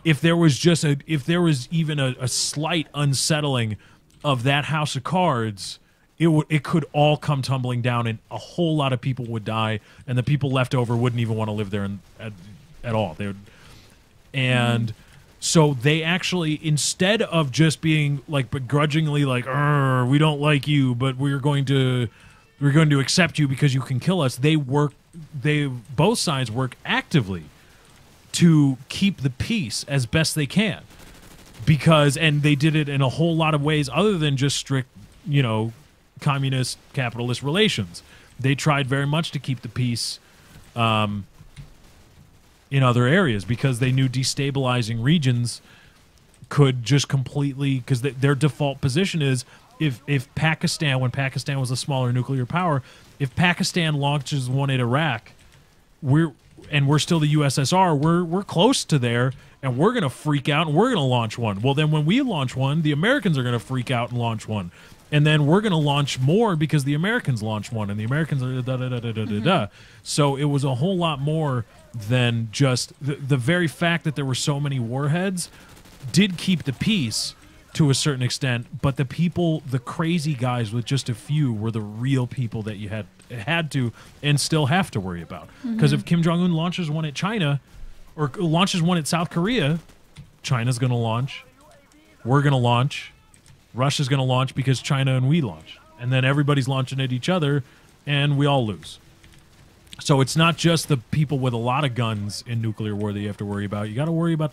if there was even a slight unsettling of that house of cards, it could all come tumbling down, and a whole lot of people would die, and the people left over wouldn't even want to live there at all. So they actually, instead of just being like begrudgingly like, we don't like you, but we're going to accept you because you can kill us, both sides work actively to keep the peace as best they can. And they did it in a whole lot of ways other than just strict, you know, communist capitalist relations. They tried very much to keep the peace in other areas, because they knew destabilizing regions could just completely, because their default position is, if Pakistan, when Pakistan was a smaller nuclear power, if Pakistan launches one at Iraq, we're still the USSR, we're close to there, and we're going to freak out and we're going to launch one. Well, then when we launch one, the Americans are going to freak out and launch one. and then we're going to launch more because the Americans launched one, and the Americans are da-da-da-da-da-da. So it was a whole lot more than just the very fact that there were so many warheads did keep the peace to a certain extent, but the people, the crazy guys with just a few, were the real people that you had to and still have to worry about. Because if Kim Jong-un launches one at China or launches one at South Korea, China's going to launch, we're going to launch, Russia's going to launch because China and we launch, and then everybody's launching at each other, and we all lose. So it's not just the people with a lot of guns in nuclear war that you have to worry about. You got to worry about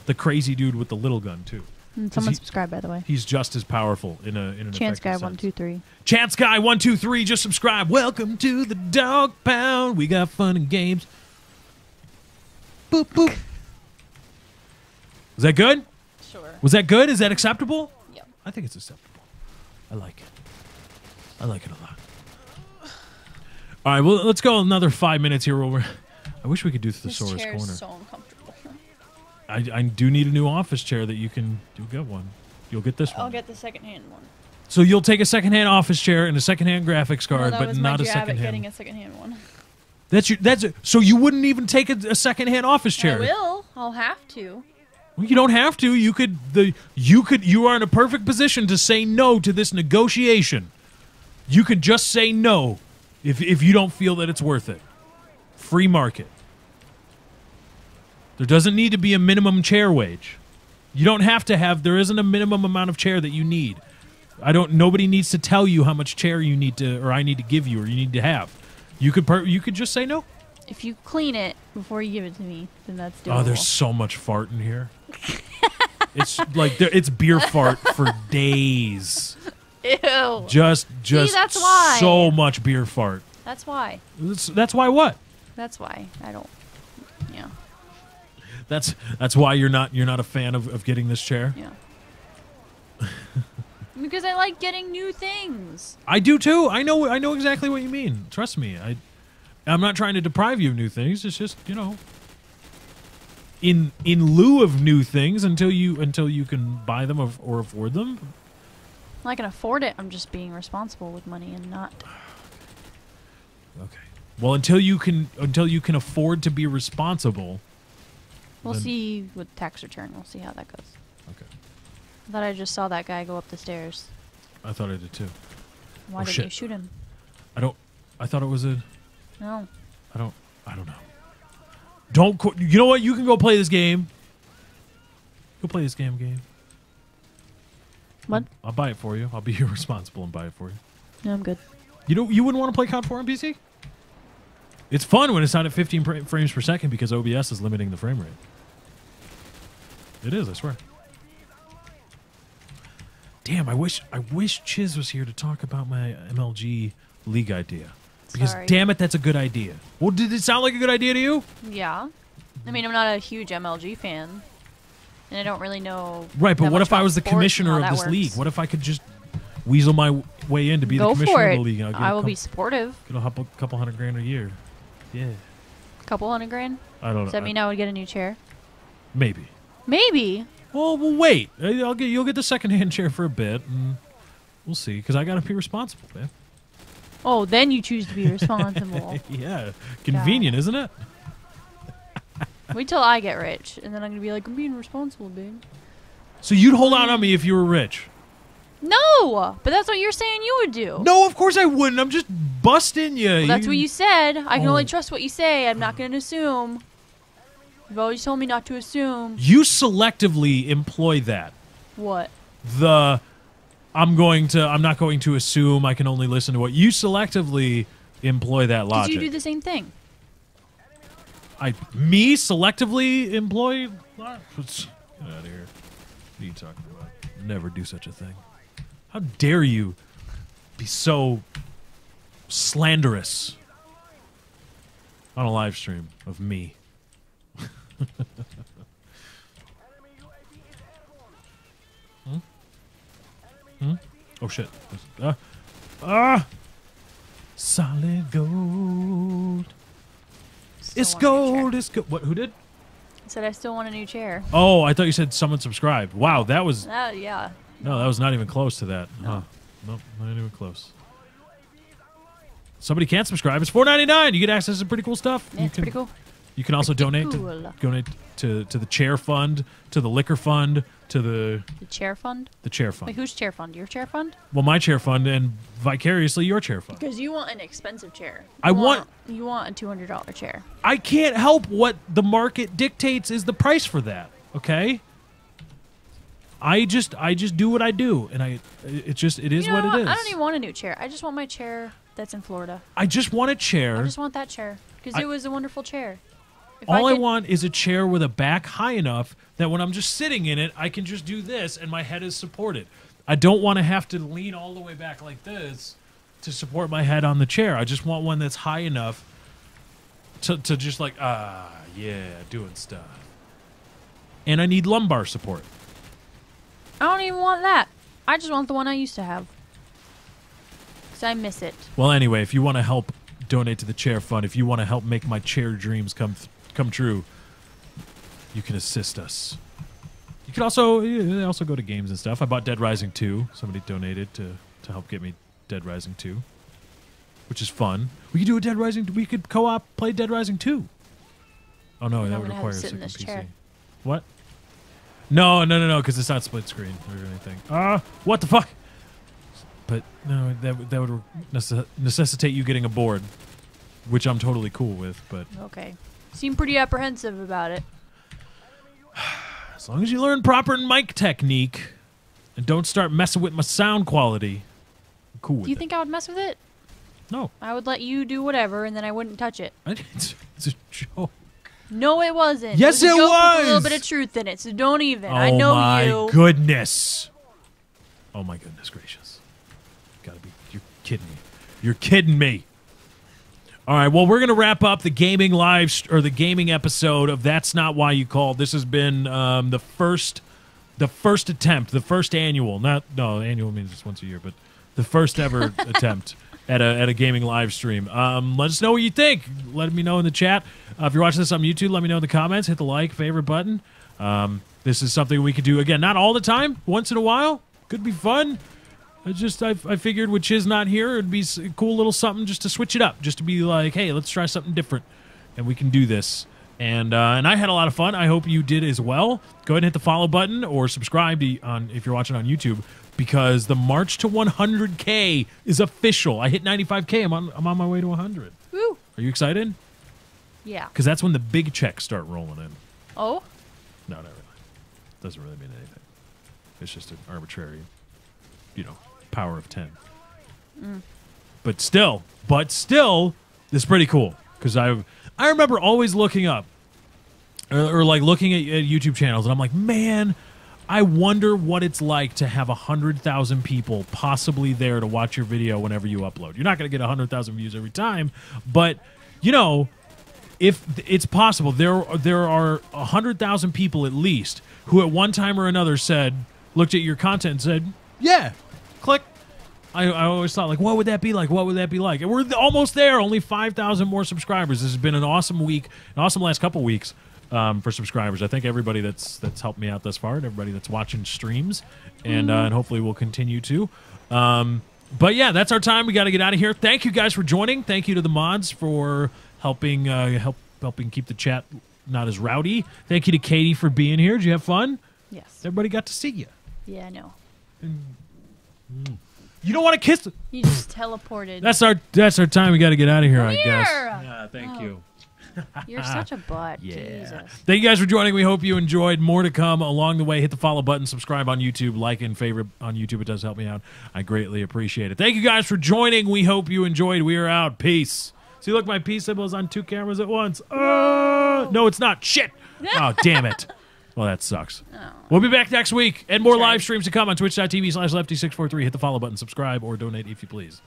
the crazy dude with the little gun too. Someone subscribe, by the way. He's just as powerful in an Chance Guy effective sense. 123. Chance Guy 123, just subscribe. Welcome to the Dog Pound. We got fun and games. Boop boop. Was that good? Sure. Was that good? Is that acceptable? Yep. I think it's acceptable. I like it. I like it a lot. All right, well, let's go another 5 minutes here. I wish we could do Thesaurus This chair Corner. is so uncomfortable. I do need a new office chair that you can get one. You'll get this one. I'll get the secondhand one. So you'll take a secondhand office chair and a secondhand graphics card, that but was not my a jab at secondhand. getting a secondhand one. So you wouldn't even take a secondhand office chair. I will. I'll have to. Well, you don't have to. You are in a perfect position to say no to this negotiation. You could just say no if you don't feel that it's worth it. Free market. There doesn't need to be a minimum chair wage. You don't have to have. There isn't a minimum amount of chair that you need. Nobody needs to tell you how much chair you need to, or I need to give you, or you need to have. You could just say no. If you clean it before you give it to me, then that's doable. Oh, there's so much fart in here. It's like it's beer fart for days. Ew. Just that's why. So much beer fart. That's why. That's why what? That's why. I don't. Yeah. That's why you're not a fan of getting this chair. Yeah. Because I like getting new things. I do too. I know exactly what you mean. Trust me. I'm not trying to deprive you of new things. It's just, in lieu of new things until you can buy them or afford them. I can afford it. I'm just being responsible with money and not. Okay. Well, until you can afford to be responsible. We'll see with tax return. We'll see how that goes. Okay. I thought I just saw that guy go up the stairs. I thought I did too. Why didn't shit. you shoot him? I thought it was a. No. I don't know. You know what? You can go play this game. Go play this game. What? I'll buy it for you. I'll be irresponsible and buy it for you. No, I'm good. You wouldn't want to play COD 4 on PC? It's fun when it's not at 15 frames per second because OBS is limiting the frame rate. It is, I swear. Damn, I wish Chiz was here to talk about my MLG League idea. Because Sorry. damn it, that's a good idea. Well, did it sound like a good idea to you? Yeah. I mean, I'm not a huge MLG fan. And I don't really know. Right, but that what much if I about was the sports and commissioner how of that this works. league? What if I could just weasel my way in to be the Go commissioner for of it. the league? And I will be supportive. Get a couple $100,000 a year. Yeah. Couple $100,000? I don't know. Does that mean I would get a new chair? Maybe. Maybe. Well, we'll wait. You'll get the secondhand chair for a bit, and we'll see. Because I got to be responsible, man. Oh, then you choose to be responsible. Yeah, convenient, isn't it? Wait till I get rich, and then I'm gonna be like, I'm being responsible, dude. So you'd hold out on me if you were rich? No, but that's what you're saying you would do. No, of course I wouldn't. I'm just busting you. Well, that's what you said. I can Oh. only trust what you say. I'm not gonna assume. You've always told me not to assume. You selectively employ that. What? I'm not going to assume. I can only listen to what you selectively employ that Because logic. you do the same thing. Me selectively employ. Get out of here. What are you talking about? Never do such a thing. How dare you be so slanderous on a live stream of me? Oh shit. Solid gold. Still It's want a new chair. gold. It's gold. What? Who did? I said I still want a new chair. Oh, I thought you said someone subscribed. Wow, that was Yeah. no, that was not even close to that. Huh. Nope, not even close. Somebody can't subscribe. It's $4.99. You get access to pretty cool stuff. Yeah, it's pretty cool. You can also donate cool. to the chair fund, to the liquor fund, to the chair fund. The chair fund. Wait, whose chair fund? Your chair fund? Well, my chair fund and vicariously your chair fund. Because you want an expensive chair. You want a $200 chair. I can't help what the market dictates is the price for that. Okay. I just do what I do, and it is what it is. I don't even want a new chair. I just want my chair that's in Florida. I just want a chair. I just want that chair because it was a wonderful chair. All I want is a chair with a back high enough that when I'm just sitting in it, I can just do this and my head is supported. I don't want to have to lean all the way back like this to support my head on the chair. I just want one that's high enough to just like, doing stuff. And I need lumbar support. I don't even want that. I just want the one I used to have. Because I miss it. Well, anyway, if you want to help donate to the chair fund, if you want to help make my chair dreams come true, you can assist us. You can also go to games and stuff. I bought Dead Rising 2. Somebody donated to help get me Dead Rising 2, which is fun. We could do a Dead Rising. We could co-op play Dead Rising 2. Oh no, that would require a second PC. Chair. What? No, because it's not split screen or anything. What the fuck? But no, that would necessitate you getting a board, which I'm totally cool with. But okay, seem pretty apprehensive about it. As long as you learn proper mic technique and don't start messing with my sound quality, I'm cool with it. Do you think I would mess with it? No. I would let you do whatever, and then I wouldn't touch it. It's a joke. No, it wasn't. Yes, it was. Was. With a little bit of truth in it, so don't even. Oh, I know you. Oh my goodness. Oh my goodness gracious. Gotta be. You're kidding me. You're kidding me. All right, well, we're going to wrap up the gaming the gaming episode of That's Not Why You Called. This has been the first attempt, the first annual. Annual means it's once a year, but the first ever attempt at a gaming live stream. Let us know what you think. Let me know in the chat. If you're watching this on YouTube, let me know in the comments. Hit the like, favorite button. This is something we could do, again, not all the time, once in a while. Could be fun. I figured with Chiz not here, it'd be a cool little something just to switch it up, just to be like, hey, let's try something different, and we can do this. And I had a lot of fun. I hope you did as well. Go ahead and hit the follow button or subscribe if you're watching on YouTube, because the march to 100K is official. I hit 95K. I'm on my way to 100. Woo! Are you excited? Yeah. Because that's when the big checks start rolling in. Oh? No, not really. Doesn't really mean anything. It's just an arbitrary, power of 10. But still, this is pretty cool, because I remember always looking up or like looking at YouTube channels, and I'm like, man, I wonder what it's like to have 100,000 people possibly there to watch your video whenever you upload. You're not going to get 100,000 views every time, but if it's possible, there are 100,000 people at least who at one time or another looked at your content and said, yeah, click. I always thought, like, what would that be like? What would that be like? And we're almost there. Only 5,000 more subscribers. This has been an awesome week, an awesome last couple weeks for subscribers. I thank everybody that's helped me out thus far, and everybody that's watching streams, and hopefully we'll continue to. But yeah, that's our time. We got to get out of here. Thank you guys for joining. Thank you to the mods for helping keep the chat not as rowdy. Thank you to Katie for being here. Did you have fun? Yes. Everybody got to see you. Yeah, I know. You don't want to kiss. You just teleported. That's our time. We got to get out of here. Come I here. guess. Yeah, thank you. You're such a butt. Yeah. Jesus. Thank you guys for joining. We hope you enjoyed. More to come along the way. Hit the follow button, subscribe on YouTube, like and favorite on YouTube. It does help me out. I greatly appreciate it. Thank you guys for joining. We hope you enjoyed. We are out. Peace. See, look, my peace symbol is on 2 cameras at once. No, it's not. Shit. Oh, damn it. Well, that sucks. Oh. We'll be back next week, and more live streams to come on twitch.tv/lefty643. Hit the follow button, subscribe, or donate if you please.